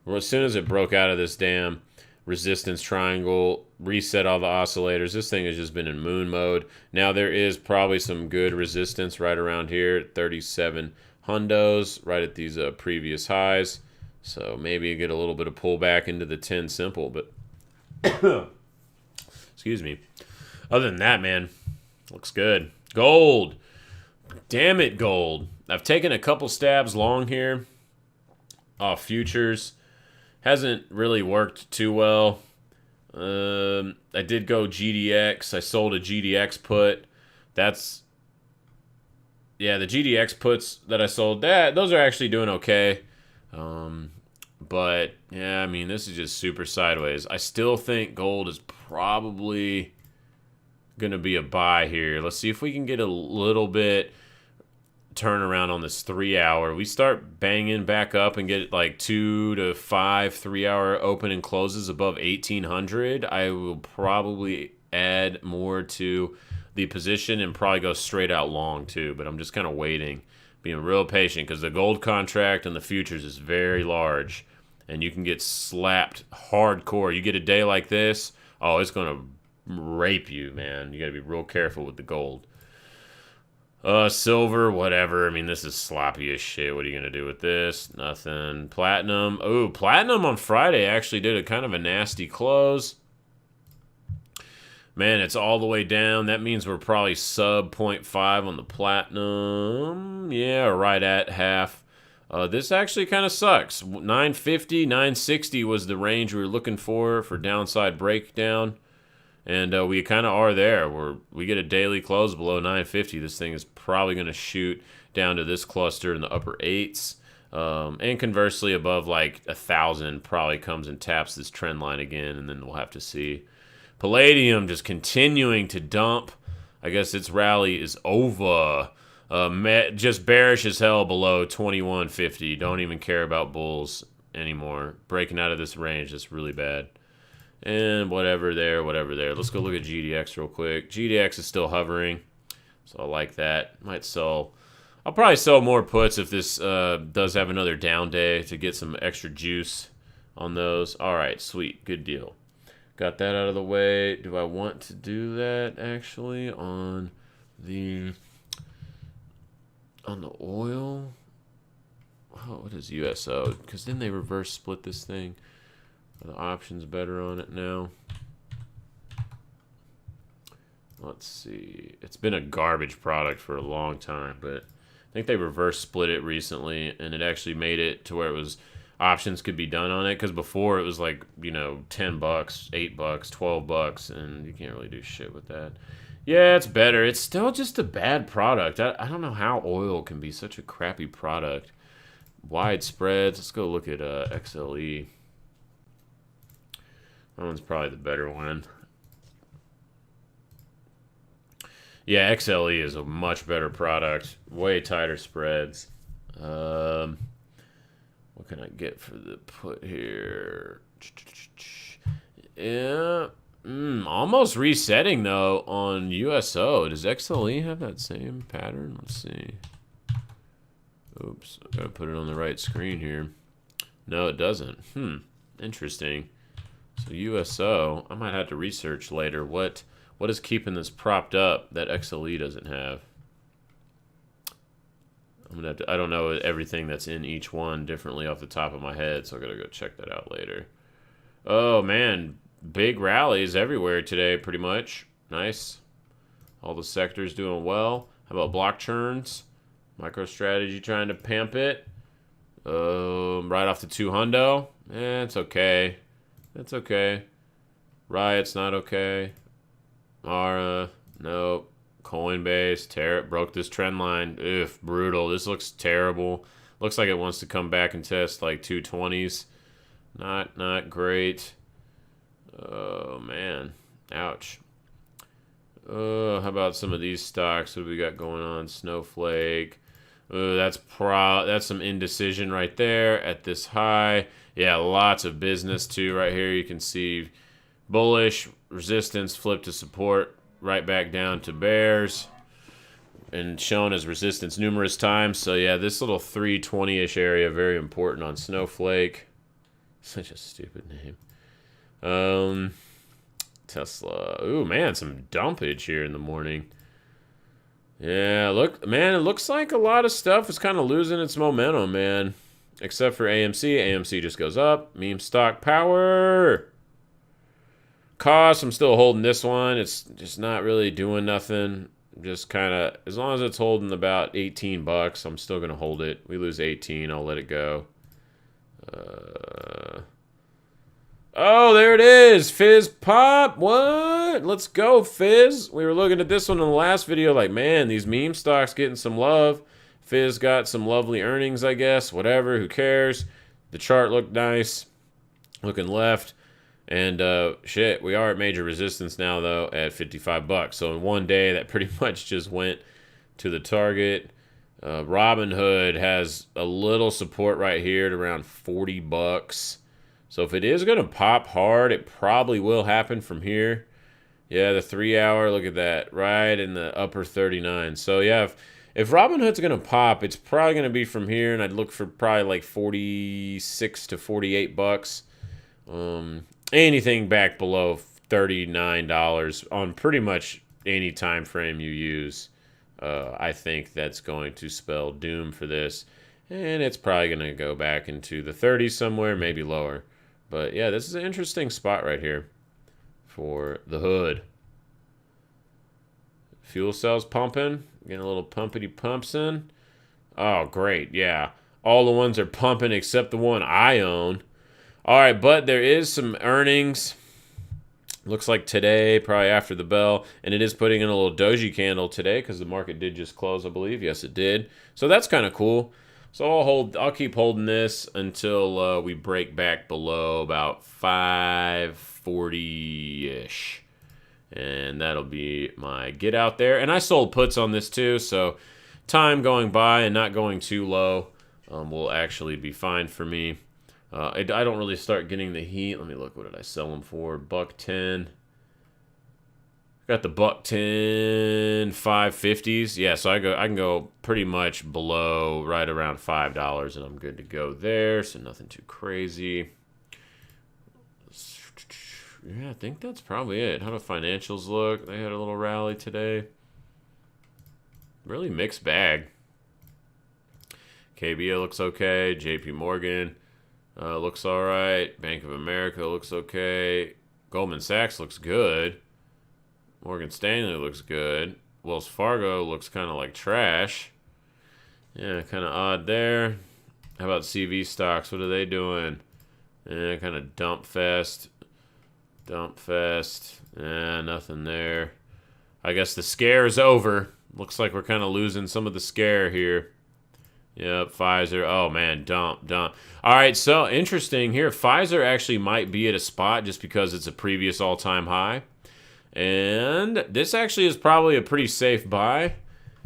Well, as soon as it broke out of this damn resistance triangle, reset all the oscillators. This thing has just been in moon mode. Now there is probably some good resistance right around here. 37 hundos, right at these previous highs. So maybe you get a little bit of pullback into the 10 simple, but excuse me. Other than that, man, looks good. Gold. Damn it, gold. I've taken a couple stabs long here off futures. Hasn't really worked too well. I did go GDX. I sold a GDX put. That's, yeah, the GDX puts that I sold, those are actually doing okay. But yeah, I mean, this is just super sideways. I still think gold is probably gonna be a buy here. Let's see if we can get a little bit turnaround on this 3 hour. We start banging back up and get like 2 to 5 3-hour open and closes above 1800. I will probably add more to the position and probably go straight out long too. But I'm just kind of waiting, being real patient, because the gold contract and the futures is very large and you can get slapped hardcore. You get a day like this, oh, it's going to rape you, man. You got to be real careful with the gold. Silver, whatever. I mean, this is sloppy as shit. What are you going to do with this? Nothing. Platinum. Oh, platinum on Friday actually did a kind of a nasty close. Man, it's all the way down. That means we're probably sub 0.5 on the platinum. Yeah, right at half. This actually kind of sucks. 950, 960 was the range we were looking for downside breakdown. And we kind of are there. We get a daily close below 950. This thing is probably going to shoot down to this cluster in the upper 8s. And conversely, above like 1,000 probably comes and taps this trend line again, and then we'll have to see. Palladium just continuing to dump. I guess its rally is over. Just bearish as hell below 2150. Don't even care about bulls anymore. Breaking out of this range is really bad. And whatever there. Let's go look at GDX real quick. GDX is still hovering, so I like that. I'll probably sell more puts if this does have another down day to get some extra juice on those. All right, sweet, good deal. Got that out of the way. Do I want to do that actually on the oil? Oh, what is USO? Because then they reverse split this thing. Are the options better on it now? Let's see. It's been a garbage product for a long time, but I think they reverse split it recently, and it actually made it to where it was options could be done on it, because before it was like, you know, $10, $8, $12, and you can't really do shit with that. Yeah, it's better. It's still just a bad product. I don't know how oil can be such a crappy product. Wide spreads. Let's go look at XLE. That one's probably the better one. Yeah, XLE is a much better product. Way tighter spreads. What can I get for the put here? Yeah, Almost resetting, though, on USO. Does XLE have that same pattern? Let's see. Oops, I gotta put it on the right screen here. No, it doesn't. Interesting. So USO, I might have to research later what is keeping this propped up that XLE doesn't have. I'm gonna have to, I don't know everything that's in each one differently off the top of my head, so I gotta go check that out later. Oh man, big rallies everywhere today, pretty much. Nice. All the sectors doing well. How about block churns? MicroStrategy trying to pimp it. Right off the 200. It's okay. That's okay. Riot's not okay. Mara, nope. Coinbase, broke this trend line. Brutal. This looks terrible. Looks like it wants to come back and test like 220s. Not great. Oh, man. Ouch. How about some of these stocks? What do we got going on? Snowflake. That's some indecision right there at this high. Yeah, lots of business too right here. You can see bullish, resistance, flip to support, right back down to bears. And shown as resistance numerous times. So yeah, this little 320-ish area, very important on Snowflake. Such a stupid name. Tesla. Ooh, man, some dumpage here in the morning. Yeah, look, man, it looks like a lot of stuff is kind of losing its momentum, man. Except for AMC. AMC just goes up. Meme stock power. Cost, I'm still holding this one. It's just not really doing nothing. Just kind of, as long as it's holding about 18 bucks, I'm still going to hold it. We lose 18, I'll let it go. Oh, there it is. Fizz pop. What? Let's go, Fizz. We were looking at this one in the last video like, man, these meme stocks getting some love. Fizz got some lovely earnings, I guess. Whatever. Who cares? The chart looked nice. Looking left. And shit, we are at major resistance now, though, at 55 bucks. So in one day, that pretty much just went to the target. Robinhood has a little support right here at around 40 bucks. So if it is going to pop hard, it probably will happen from here. Yeah, the 3 hour, look at that, right in the upper 39. So yeah, if Robinhood's going to pop, it's probably going to be from here, and I'd look for probably like 46 to 48 bucks. Anything back below $39 on pretty much any time frame you use, I think that's going to spell doom for this. And it's probably going to go back into the 30s somewhere, maybe lower. But yeah, this is an interesting spot right here for the hood. Fuel cells pumping. Getting a little pumpity pumps in. Oh, great. Yeah. All the ones are pumping except the one I own. All right, but there is some earnings. Looks like today, probably after the bell. And it is putting in a little doji candle today because the market did just close, I believe. Yes, it did. So that's kind of cool. So I'll keep holding this until we break back below about 540-ish. And that'll be my get out there. And I sold puts on this too, so time going by and not going too low will actually be fine for me. I don't really start getting the heat. Let me look. What did I sell them for? $1.10. Got the $1.10 550s. Yeah, so I can go pretty much below right around $5 and I'm good to go there. So nothing too crazy. Yeah, I think that's probably it. How do financials look? They had a little rally today. Really mixed bag. KBA looks okay. JP Morgan looks all right. Bank of America looks okay. Goldman Sachs looks good. Morgan Stanley looks good. Wells Fargo looks kind of like trash. Yeah, kind of odd there. How about CV stocks? What are they doing? Yeah, kind of dump fest. Dump fest. Nothing there. I guess the scare is over. Looks like we're kind of losing some of the scare here. Yep, Pfizer. Oh, man, dump. All right, so interesting here. Pfizer actually might be at a spot just because it's a previous all-time high. And this actually is probably a pretty safe buy.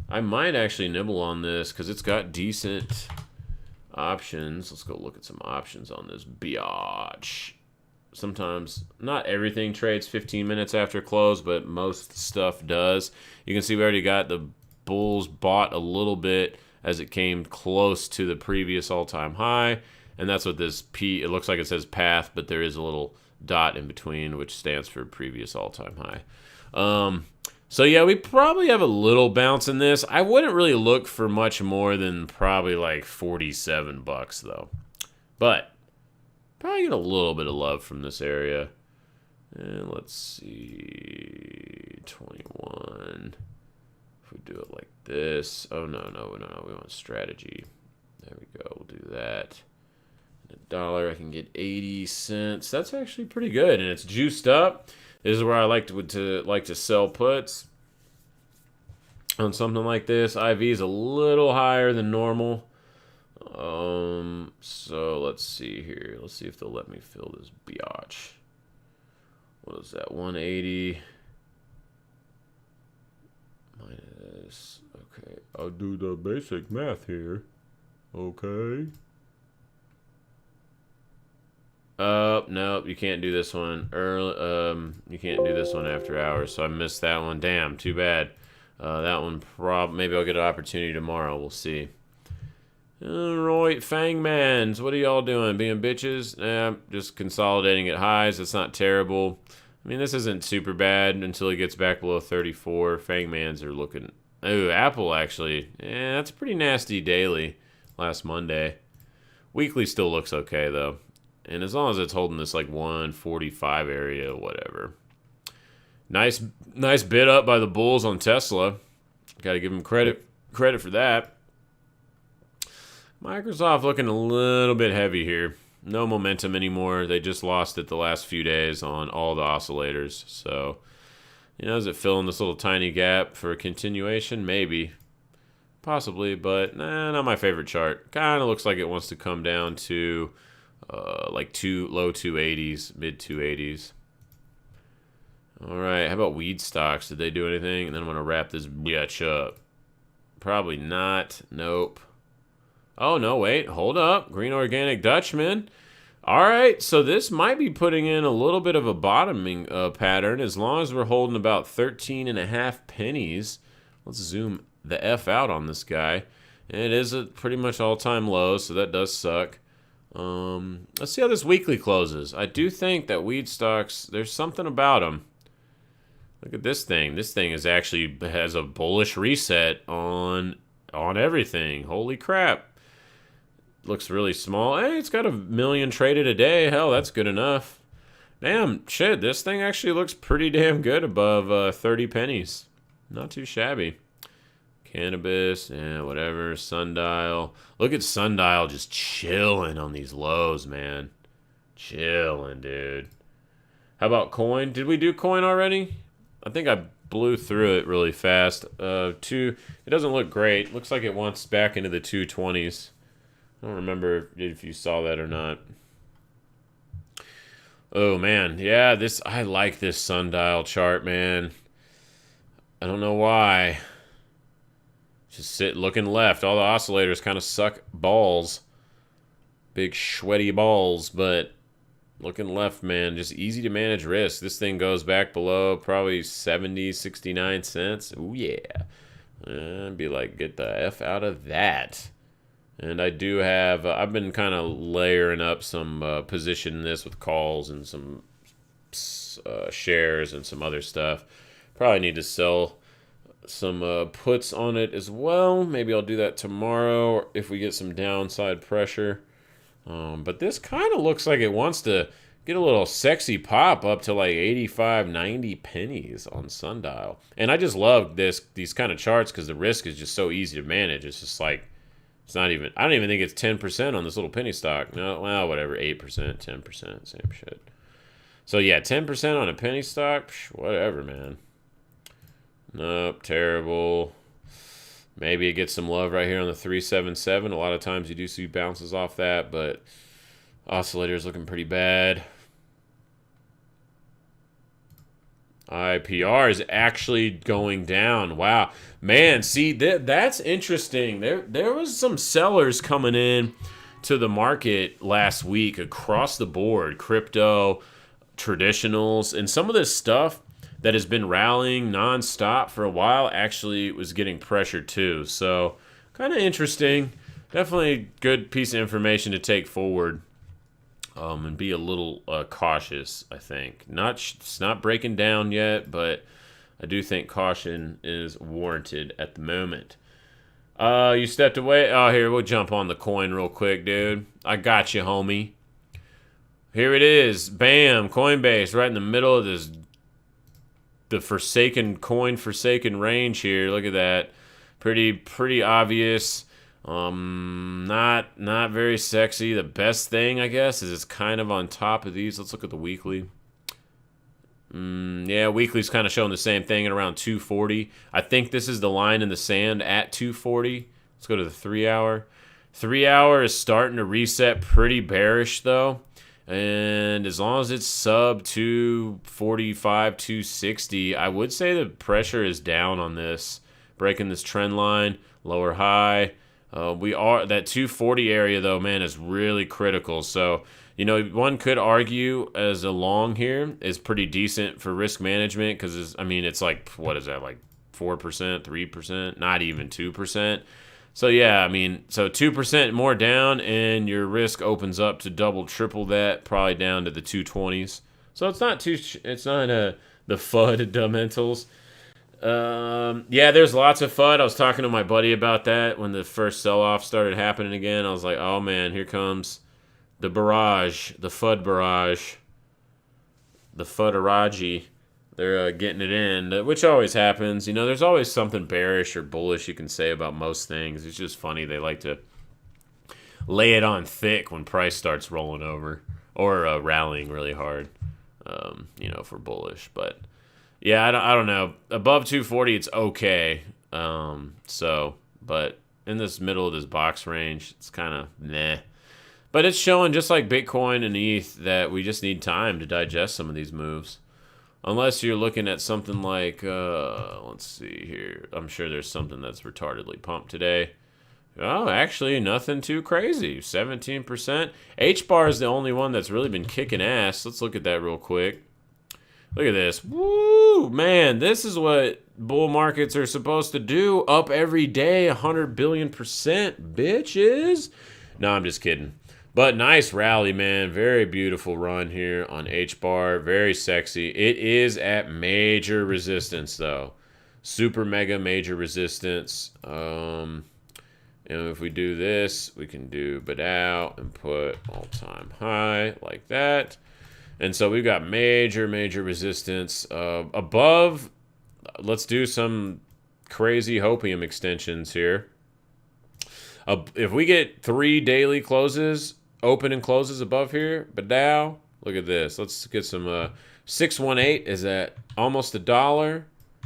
I might actually nibble on this because it's got decent options. Let's go look at some options on this biatch. Sometimes, not everything trades 15 minutes after close, but most stuff does. You can see we already got the bulls bought a little bit as it came close to the previous all-time high. And that's what this P, it looks like it says path, but there is a little dot in between, which stands for previous all-time high. So yeah, we probably have a little bounce in this. I wouldn't really look for much more than probably like 47 bucks though. But probably get a little bit of love from this area. And let's see, 21. If we do it like this. Oh, no. We want strategy. There we go. We'll do that. $1, I can get 80 cents. That's actually pretty good, and it's juiced up. This is where I like to sell puts on something like this. IV is a little higher than normal. So let's see here. Let's see if they'll let me fill this biatch. What is that? 180 minus. Okay, I'll do the basic math here. Okay. No, you can't do this one early. You can't do this one after hours, so I missed that one. Damn, too bad. That one maybe I'll get an opportunity tomorrow. We'll see. Alright, Fangmans, what are y'all doing? Being bitches? Just consolidating at highs. It's not terrible. I mean, this isn't super bad until it gets back below 34. Fangmans are looking. Oh, Apple actually. Yeah, that's pretty nasty daily. Last Monday. Weekly still looks okay though. And as long as it's holding this like 145 area, whatever. Nice bid up by the bulls on Tesla. Got to give them credit for that. Microsoft looking a little bit heavy here. No momentum anymore. They just lost it the last few days on all the oscillators. So, is it filling this little tiny gap for a continuation? Maybe. Possibly, but not my favorite chart. Kind of looks like it wants to come down to like low 280s, mid 280s. All right, how about weed stocks? Did they do anything? And then I'm going to wrap this bitch up. Probably not. Nope. Oh, no, wait. Hold up. Green Organic Dutchman. All right, so this might be putting in a little bit of a bottoming pattern as long as we're holding about 13.5 pennies. Let's zoom the F out on this guy. And it is a pretty much all-time low, so that does suck. Let's see how this weekly closes. I do think that weed stocks, there's something about them. Look at this thing. This thing is actually has a bullish reset on everything. Holy crap. Looks really small. Hey, it's got 1 million traded a day. Hell, that's good enough. Damn, shit, this thing actually looks pretty damn good above 30 pennies. Not too shabby. Cannabis, whatever. Sundial. Look at Sundial just chilling on these lows, man. Chilling, dude. How about coin? Did we do coin already? I think I blew through it really fast. It doesn't look great. Looks like it wants back into the 220s. I don't remember if you saw that or not. Oh, man. Yeah, I like this sundial chart, man. I don't know why. Just looking left. All the oscillators kind of suck balls. Big, sweaty balls, but looking left, man, just easy to manage risk. This thing goes back below probably 70, 69 cents. Ooh, yeah. I'd be like, get the F out of that. And I do have, I've been kind of layering up some position in this with calls and some shares and some other stuff. Probably need to sell some puts on it as well. Maybe I'll do that tomorrow if we get some downside pressure. But this kind of looks like it wants to get a little sexy pop up to like 85, 90 pennies on Sundial. And I just love these kind of charts because the risk is just so easy to manage. It's just like, I don't even think it's 10% on this little penny stock. No, well, whatever, 8%, 10%, same shit. So yeah, 10% on a penny stock, whatever, man. Nope, terrible. Maybe it gets some love right here on the 377. A lot of times you do see bounces off that, but oscillator's looking pretty bad. IPR is actually going down. Wow. Man, see, that's interesting. There was some sellers coming in to the market last week across the board. Crypto, traditionals, and some of this stuff that has been rallying nonstop for a while actually was getting pressured too. So kind of interesting. Definitely a good piece of information to take forward, and be a little cautious, I think. It's not breaking down yet, but I do think caution is warranted at the moment. You stepped away? Oh, here, we'll jump on the coin real quick, dude. I got you, homie. Here it is. Bam, Coinbase, right in the middle of the forsaken range here. Look at that. Pretty obvious. Not very sexy. The best thing, I guess, is it's kind of on top of these. Let's look at the weekly. Yeah, weekly's kind of showing the same thing at around 240. I think this is the line in the sand at 240. Let's go to the 3 hour. 3 hour is starting to reset pretty bearish, though. And as long as it's sub 245, 260, I would say the pressure is down on this. Breaking this trend line, lower high. That 240 area, though, man, is really critical. So, one could argue as a long here is pretty decent for risk management because, it's like, what is that, like 4%, 3%, not even 2%. So, yeah, so 2% more down and your risk opens up to double, triple that, probably down to the 220s. So it's not the fundamentals. Yeah, there's lots of FUD. I was talking to my buddy about that when the first sell-off started happening again. I was like, oh, man, here comes the barrage, the FUD barrage, the FUDaraji. They're getting it in, which always happens. There's always something bearish or bullish you can say about most things. It's just funny. They like to lay it on thick when price starts rolling over or rallying really hard, for bullish. But, yeah, I don't know. Above 240, it's okay. But in this middle of this box range, it's kind of meh. But it's showing, just like Bitcoin and ETH, that we just need time to digest some of these moves. Unless you're looking at something like, let's see here. I'm sure there's something that's retardedly pumped today. Oh, actually, nothing too crazy. 17%. H-bar is the only one that's really been kicking ass. Let's look at that real quick. Look at this. Woo! Man, this is what bull markets are supposed to do. Up every day, 100 billion%, bitches. No, I'm just kidding. But nice rally, man. Very beautiful run here on H-bar. Very sexy. It is at major resistance, though. Super mega major resistance. And if we do this, we can do bid out and put all-time high like that. And so we've got major resistance. Above, let's do some crazy hopium extensions here. If we get 3 daily closes, open and closes above here, but now, look at this. Let's get some 618 is at almost $1.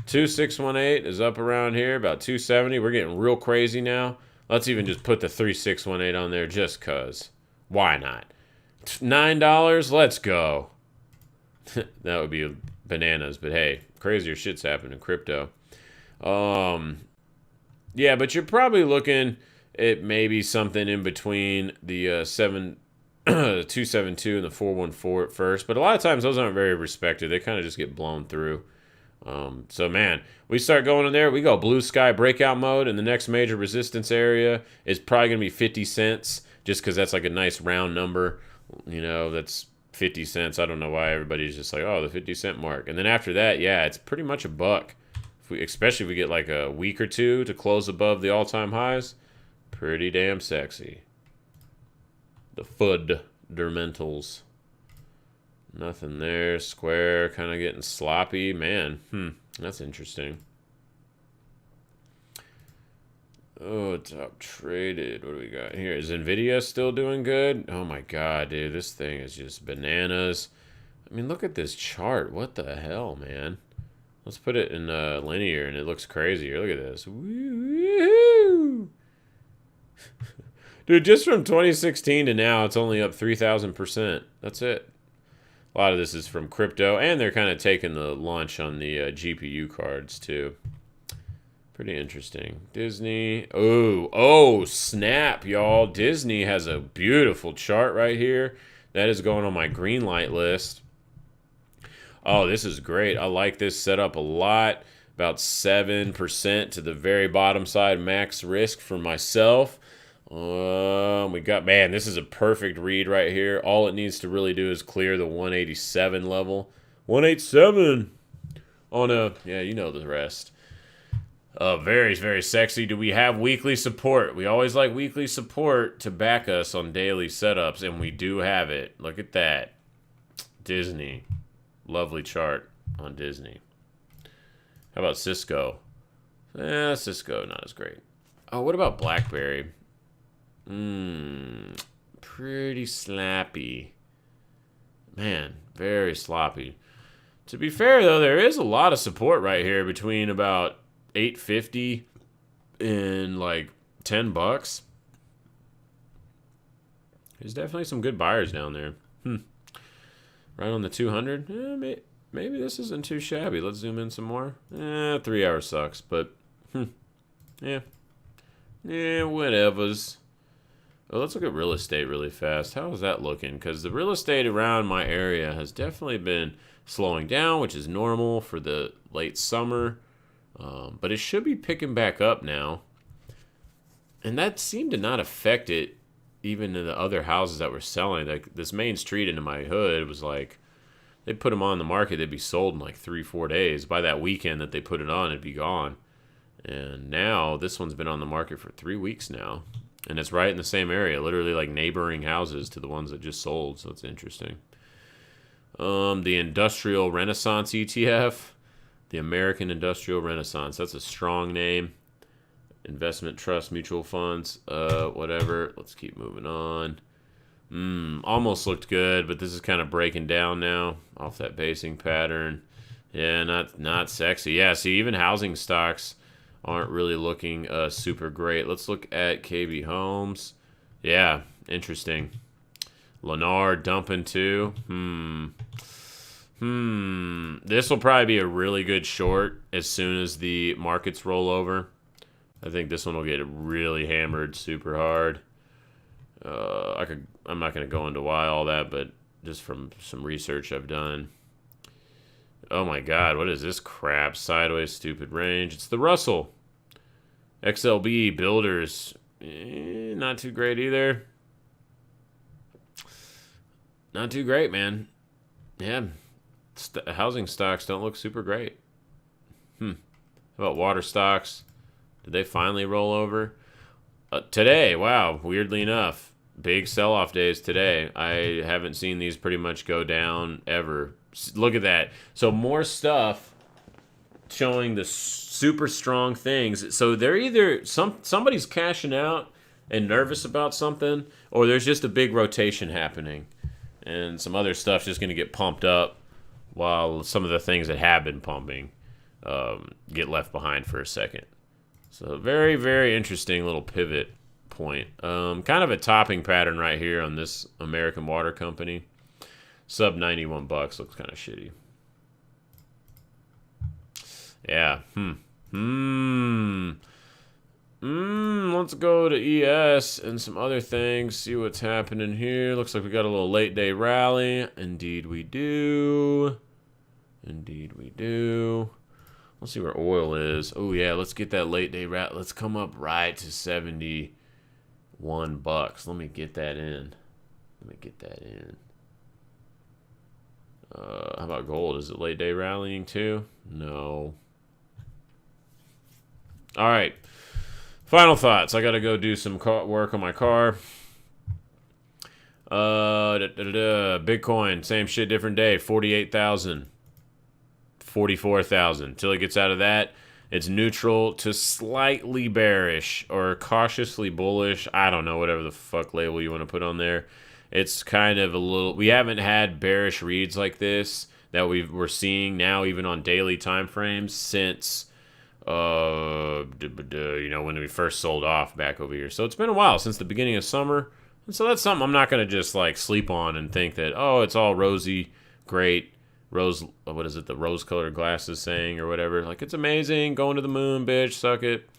2618 is up around here, about 270. We're getting real crazy now. Let's even just put the 3618 on there just because. Why not? $9, let's go. That would be bananas, but hey, crazier shit's happening in crypto. Yeah, but you're probably looking at maybe something in between the 272 and the 414 at first, but a lot of times those aren't very respected. They kind of just get blown through. So man, we start going in there, we go blue sky breakout mode, and the next major resistance area is probably going to be 50 cents, just because that's like a nice round number. That's 50 cents. I don't know why everybody's just like, oh, the 50-cent mark. And then after that, yeah, it's pretty much $1. Especially if we get like a week or two to close above the all-time highs, pretty damn sexy. The fundamentals. Nothing there. Square kind of getting sloppy. Man, that's interesting. Oh, top traded. What do we got here? Is Nvidia still doing good? Oh my god, dude. This thing is just bananas. Look at this chart. What the hell, man? Let's put it in linear, and it looks crazier. Look at this. Woo-hoo! Dude, just from 2016 to now, it's only up 3,000%. That's it. A lot of this is from crypto, and they're kind of taking the launch on the GPU cards, too. Pretty interesting. Disney. Oh, snap, y'all. Disney has a beautiful chart right here. That is going on my green light list. Oh, this is great. I like this setup a lot. About 7% to the very bottom side, max risk for myself. We got, man, this is a perfect read right here. All it needs to really do is clear the 187 level. 187 on a, yeah, you know the rest. Very, very sexy. Do we have weekly support? We always like weekly support to back us on daily setups, and we do have it. Look at that. Disney. Lovely chart on Disney. How about Cisco? Cisco, not as great. Oh, what about BlackBerry? Pretty slappy. Man, very sloppy. To be fair, though, there is a lot of support right here between about $8.50 and like $10. There's definitely some good buyers down there. Right on the 200. Maybe this isn't too shabby. Let's zoom in some more. 3 hours sucks, but yeah, whatevers. Well, let's look at real estate really fast. How is that looking? Because the real estate around my area has definitely been slowing down, which is normal for the late summer. But it should be picking back up now. And that seemed to not affect it even in the other houses that were selling. Like this main street into my hood was like, they'd put them on the market, they'd be sold in like 3-4 days. By that weekend that they put it on, it'd be gone. And now this one's been on the market for 3 weeks now. And it's right in the same area, literally like neighboring houses to the ones that just sold. So it's interesting. The Industrial Renaissance ETF. The American Industrial Renaissance. That's a strong name. Investment trust, mutual funds, whatever. Let's keep moving on. Almost looked good, but this is kind of breaking down now off that basing pattern. Yeah, not sexy. Yeah, see, even housing stocks aren't really looking super great. Let's look at KB Homes. Yeah, interesting. Lennar dumping too. This will probably be a really good short as soon as the markets roll over. I think this one will get really hammered super hard. I'm not going to go into why all that, but just from some research I've done. Oh my God, what is this crap? Sideways stupid range. It's the Russell. XLB builders. Not too great either. Not too great, man. Yeah. Housing stocks don't look super great. How about water stocks? Did they finally roll over? Today, wow, weirdly enough, big sell-off days today. I haven't seen these pretty much go down ever. Look at that. So more stuff showing the super strong things. So they're either somebody's cashing out and nervous about something, or there's just a big rotation happening. And some other stuff's just going to get pumped up while some of the things that have been pumping get left behind for a second. So very, very interesting little pivot point. Kind of a topping pattern right here on this American Water Company. Sub $91 looks kind of shitty. Yeah. Let's go to ES and some other things. See what's happening here. Looks like we got a little late day rally. Indeed we do. Indeed we do. Let's see where oil is. Oh yeah, let's get that late day rally. Let's come up right to $71. Let me get that in. How about gold? Is it late day rallying too? No. All right. Final thoughts. I got to go do some work on my car. Bitcoin, same shit, different day. 48,000. 44,000. Until it gets out of that, it's neutral to slightly bearish or cautiously bullish. I don't know, whatever the fuck label you want to put on there. It's kind of a little... We haven't had bearish reads like this that we're seeing now, even on daily time frames, since... when we first sold off back over here. So it's been a while since the beginning of summer. And so that's something I'm not going to just like sleep on and think that, oh, it's all rosy, great, what is it, the rose-colored glasses saying or whatever. Like, it's amazing, going to the moon, bitch, suck it.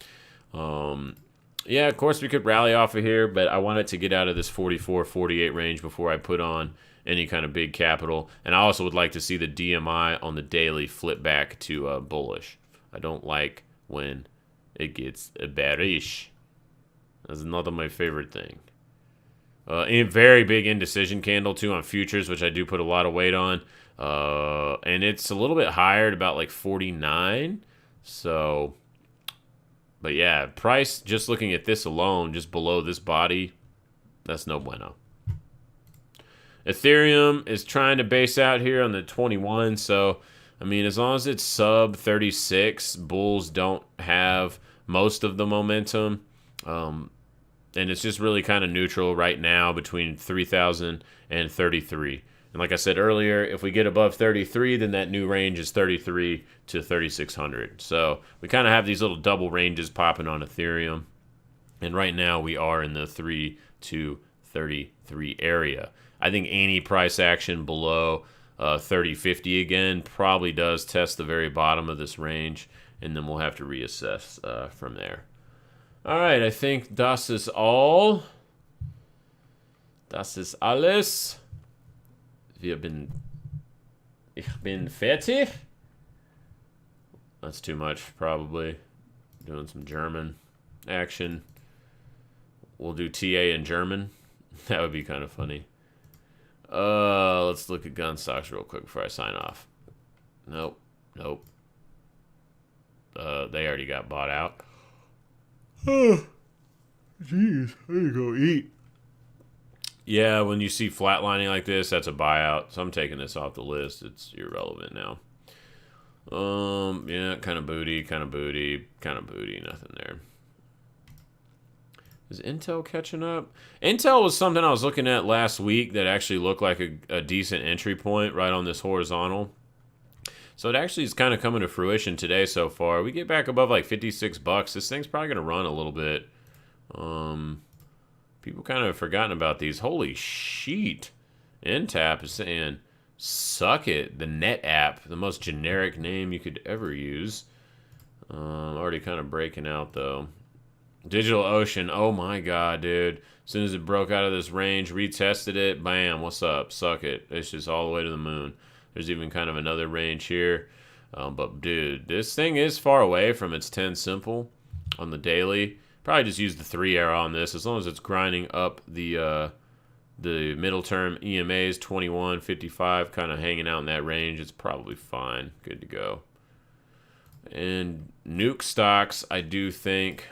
Yeah, of course we could rally off of here, but I wanted to get out of this 44, 48 range before I put on any kind of big capital. And I also would like to see the DMI on the daily flip back to bullish. I don't like when it gets bearish. That's not my favorite thing. A very big indecision candle too on futures, which I do put a lot of weight on. And it's a little bit higher at about like 49. So, but yeah, price, just looking at this alone, just below this body, that's no bueno. Ethereum is trying to base out here on the 21. So, I mean, as long as it's sub 36, bulls don't have most of the momentum. And it's just really kind of neutral right now between 3,000 and 33. And like I said earlier, if we get above 33, then that new range is 33 to 3,600. So we kind of have these little double ranges popping on Ethereum. And right now we are in the 3 to 33 area. I think any price action below 30.50 again probably does test the very bottom of this range. And then we'll have to reassess from there. All right, I think das ist all. Das ist alles. Ich bin fertig. That's too much, probably. Doing some German action. We'll do TA in German. That would be kind of funny. Let's look at gun stocks real quick before I sign off. Nope. They already got bought out. Oh, jeez. I need to go eat. Yeah, when you see flatlining like this, that's a buyout. So I'm taking this off the list. It's irrelevant now. Yeah, kind of booty. Nothing there. Is Intel catching up? Intel was something I was looking at last week that actually looked like a decent entry point right on this horizontal. So it actually is kind of coming to fruition today so far. We get back above like 56 bucks. This thing's probably going to run a little bit. People kind of have forgotten about these. Holy sheet. NTAP is saying, suck it. The net app, the most generic name you could ever use. Already kind of breaking out though. DigitalOcean, oh my god, dude. As soon as it broke out of this range, retested it, bam, what's up? Suck it. It's just all the way to the moon. There's even kind of another range here. But, dude, this thing is far away from its 10 simple on the daily. Probably just use the 3 arrow on this. As long as it's grinding up the middle term EMAs, 21, 55, kind of hanging out in that range, it's probably fine. Good to go. And nuke stocks, I do think...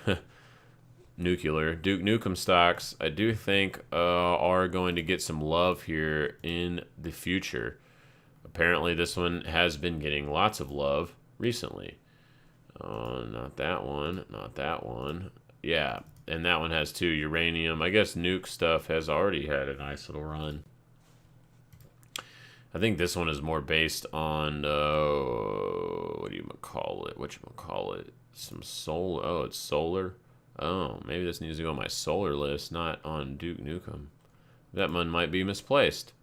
Nuclear. Duke Nukem stocks, I do think are going to get some love here in the future. Apparently, this one has been getting lots of love recently. Not that one. Yeah, and that one has too. Uranium. I guess nuke stuff has already had a nice little run. I think this one is more based on, what do you call it? Some solar. Oh, it's solar. Oh, maybe this needs to go on my solar list, not on Duke Nukem. That one might be misplaced.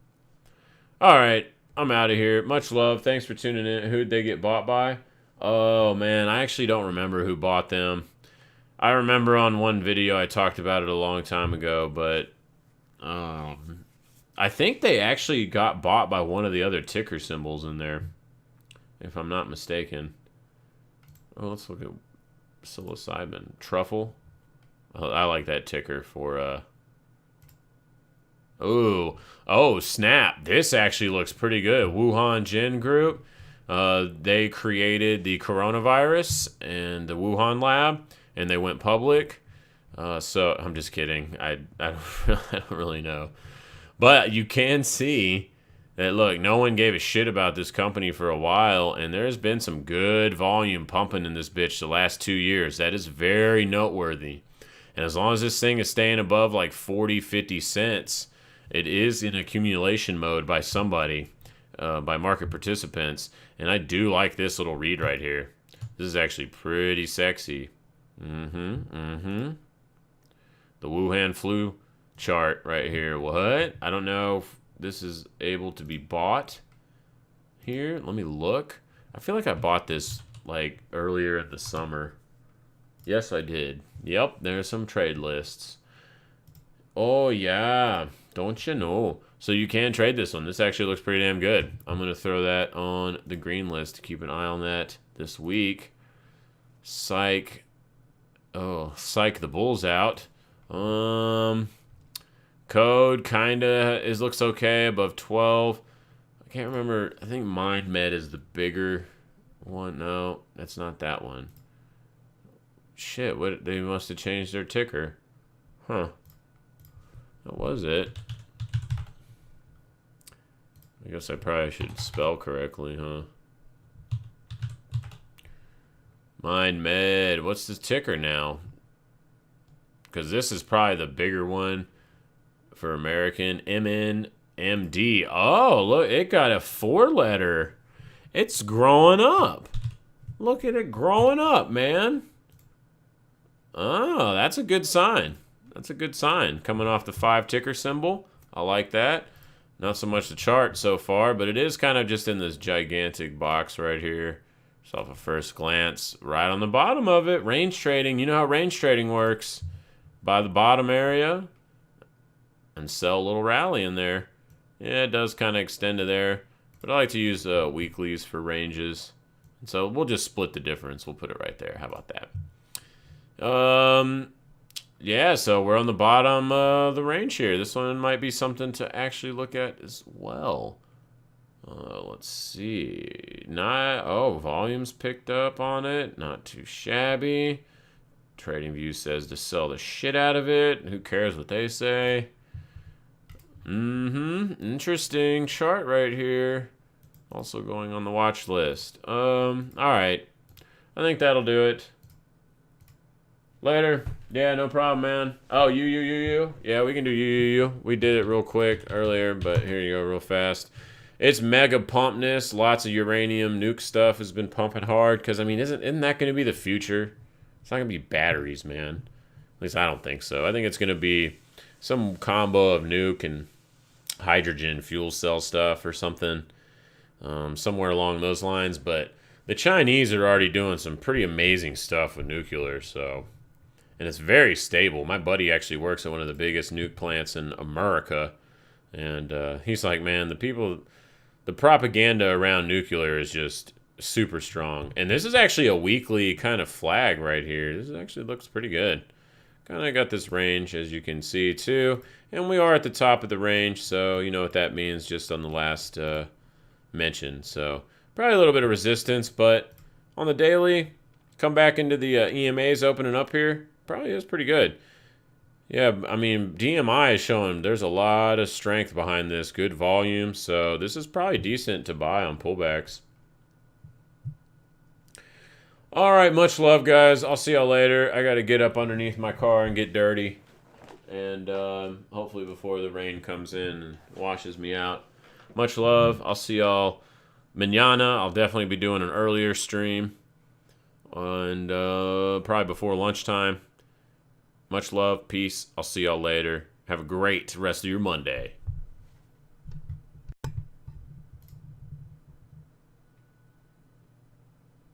All right. I'm out of here. Much love. Thanks for tuning in. Who'd they get bought by? Oh, man. I actually don't remember who bought them. I remember on one video I talked about it a long time ago, but I think they actually got bought by one of the other ticker symbols in there, if I'm not mistaken. Oh, let's look at psilocybin. Truffle. Oh, I like that ticker for... Oh, snap. This actually looks pretty good. Wuhan Jin Group. They created the coronavirus and the Wuhan lab, and they went public. So, I'm just kidding. I don't really know. But you can see that, look, no one gave a shit about this company for a while, and there's been some good volume pumping in this bitch the last 2 years. That is very noteworthy. And as long as this thing is staying above like 40, 50 cents... It is in accumulation mode by somebody, by market participants, and I do like this little read right here. This is actually pretty sexy. The Wuhan flu chart right here. What? I don't know if this is able to be bought here. Let me look. I feel like I bought this like earlier in the summer. Yes, I did. Yep, there's some trade lists. Oh, yeah. Don't you know? So you can trade this one. This actually looks pretty damn good. I'm going to throw that on the green list to keep an eye on that this week. Psych. Oh, psych the bulls out. Code kind of looks okay, above 12. I can't remember. I think MindMed is the bigger one. No, that's not that one. Shit, what? They must have changed their ticker. Huh. That was it. I guess I probably should spell correctly, huh? MindMed. What's the ticker now? Because this is probably the bigger one for American. MNMD. Oh, look, it got a 4-letter. It's growing up. Look at it growing up, man. Oh, that's a good sign. That's a good sign. Coming off the 5 ticker symbol. I like that. Not so much the chart so far, but it is kind of just in this gigantic box right here. Just off a first glance. Right on the bottom of it, range trading. You know how range trading works. Buy the bottom area and sell a little rally in there. Yeah, it does kind of extend to there. But I like to use weeklies for ranges. And so we'll just split the difference. We'll put it right there. How about that? Yeah, so we're on the bottom of the range here. This one might be something to actually look at as well. Let's see. Volume's picked up on it. Not too shabby. TradingView says to sell the shit out of it. Who cares what they say? Interesting chart right here. Also going on the watch list. All right. I think that'll do it. Later. Yeah, no problem, man. Oh, you. Yeah, we can do you. We did it real quick earlier, but here you go real fast. It's mega pumpness. Lots of uranium nuke stuff has been pumping hard because, I mean, isn't that going to be the future? It's not going to be batteries, man. At least I don't think so. I think it's going to be some combo of nuke and hydrogen fuel cell stuff or something. Somewhere along those lines. But the Chinese are already doing some pretty amazing stuff with nuclear, so... And it's very stable. My buddy actually works at one of the biggest nuke plants in America. And he's like, man, the propaganda around nuclear is just super strong. And this is actually a weekly kind of flag right here. This actually looks pretty good. Kind of got this range, as you can see, too. And we are at the top of the range, so you know what that means just on the last mention. So probably a little bit of resistance, but on the daily, come back into the EMAs opening up here. Probably is pretty good. Yeah, I mean, DMI is showing there's a lot of strength behind this. Good volume. So this is probably decent to buy on pullbacks. All right, much love, guys. I'll see y'all later. I got to get up underneath my car and get dirty. And hopefully before the rain comes in and washes me out. Much love. I'll see y'all mañana. I'll definitely be doing an earlier stream. And probably before lunchtime. Much love. Peace. I'll see y'all later. Have a great rest of your Monday.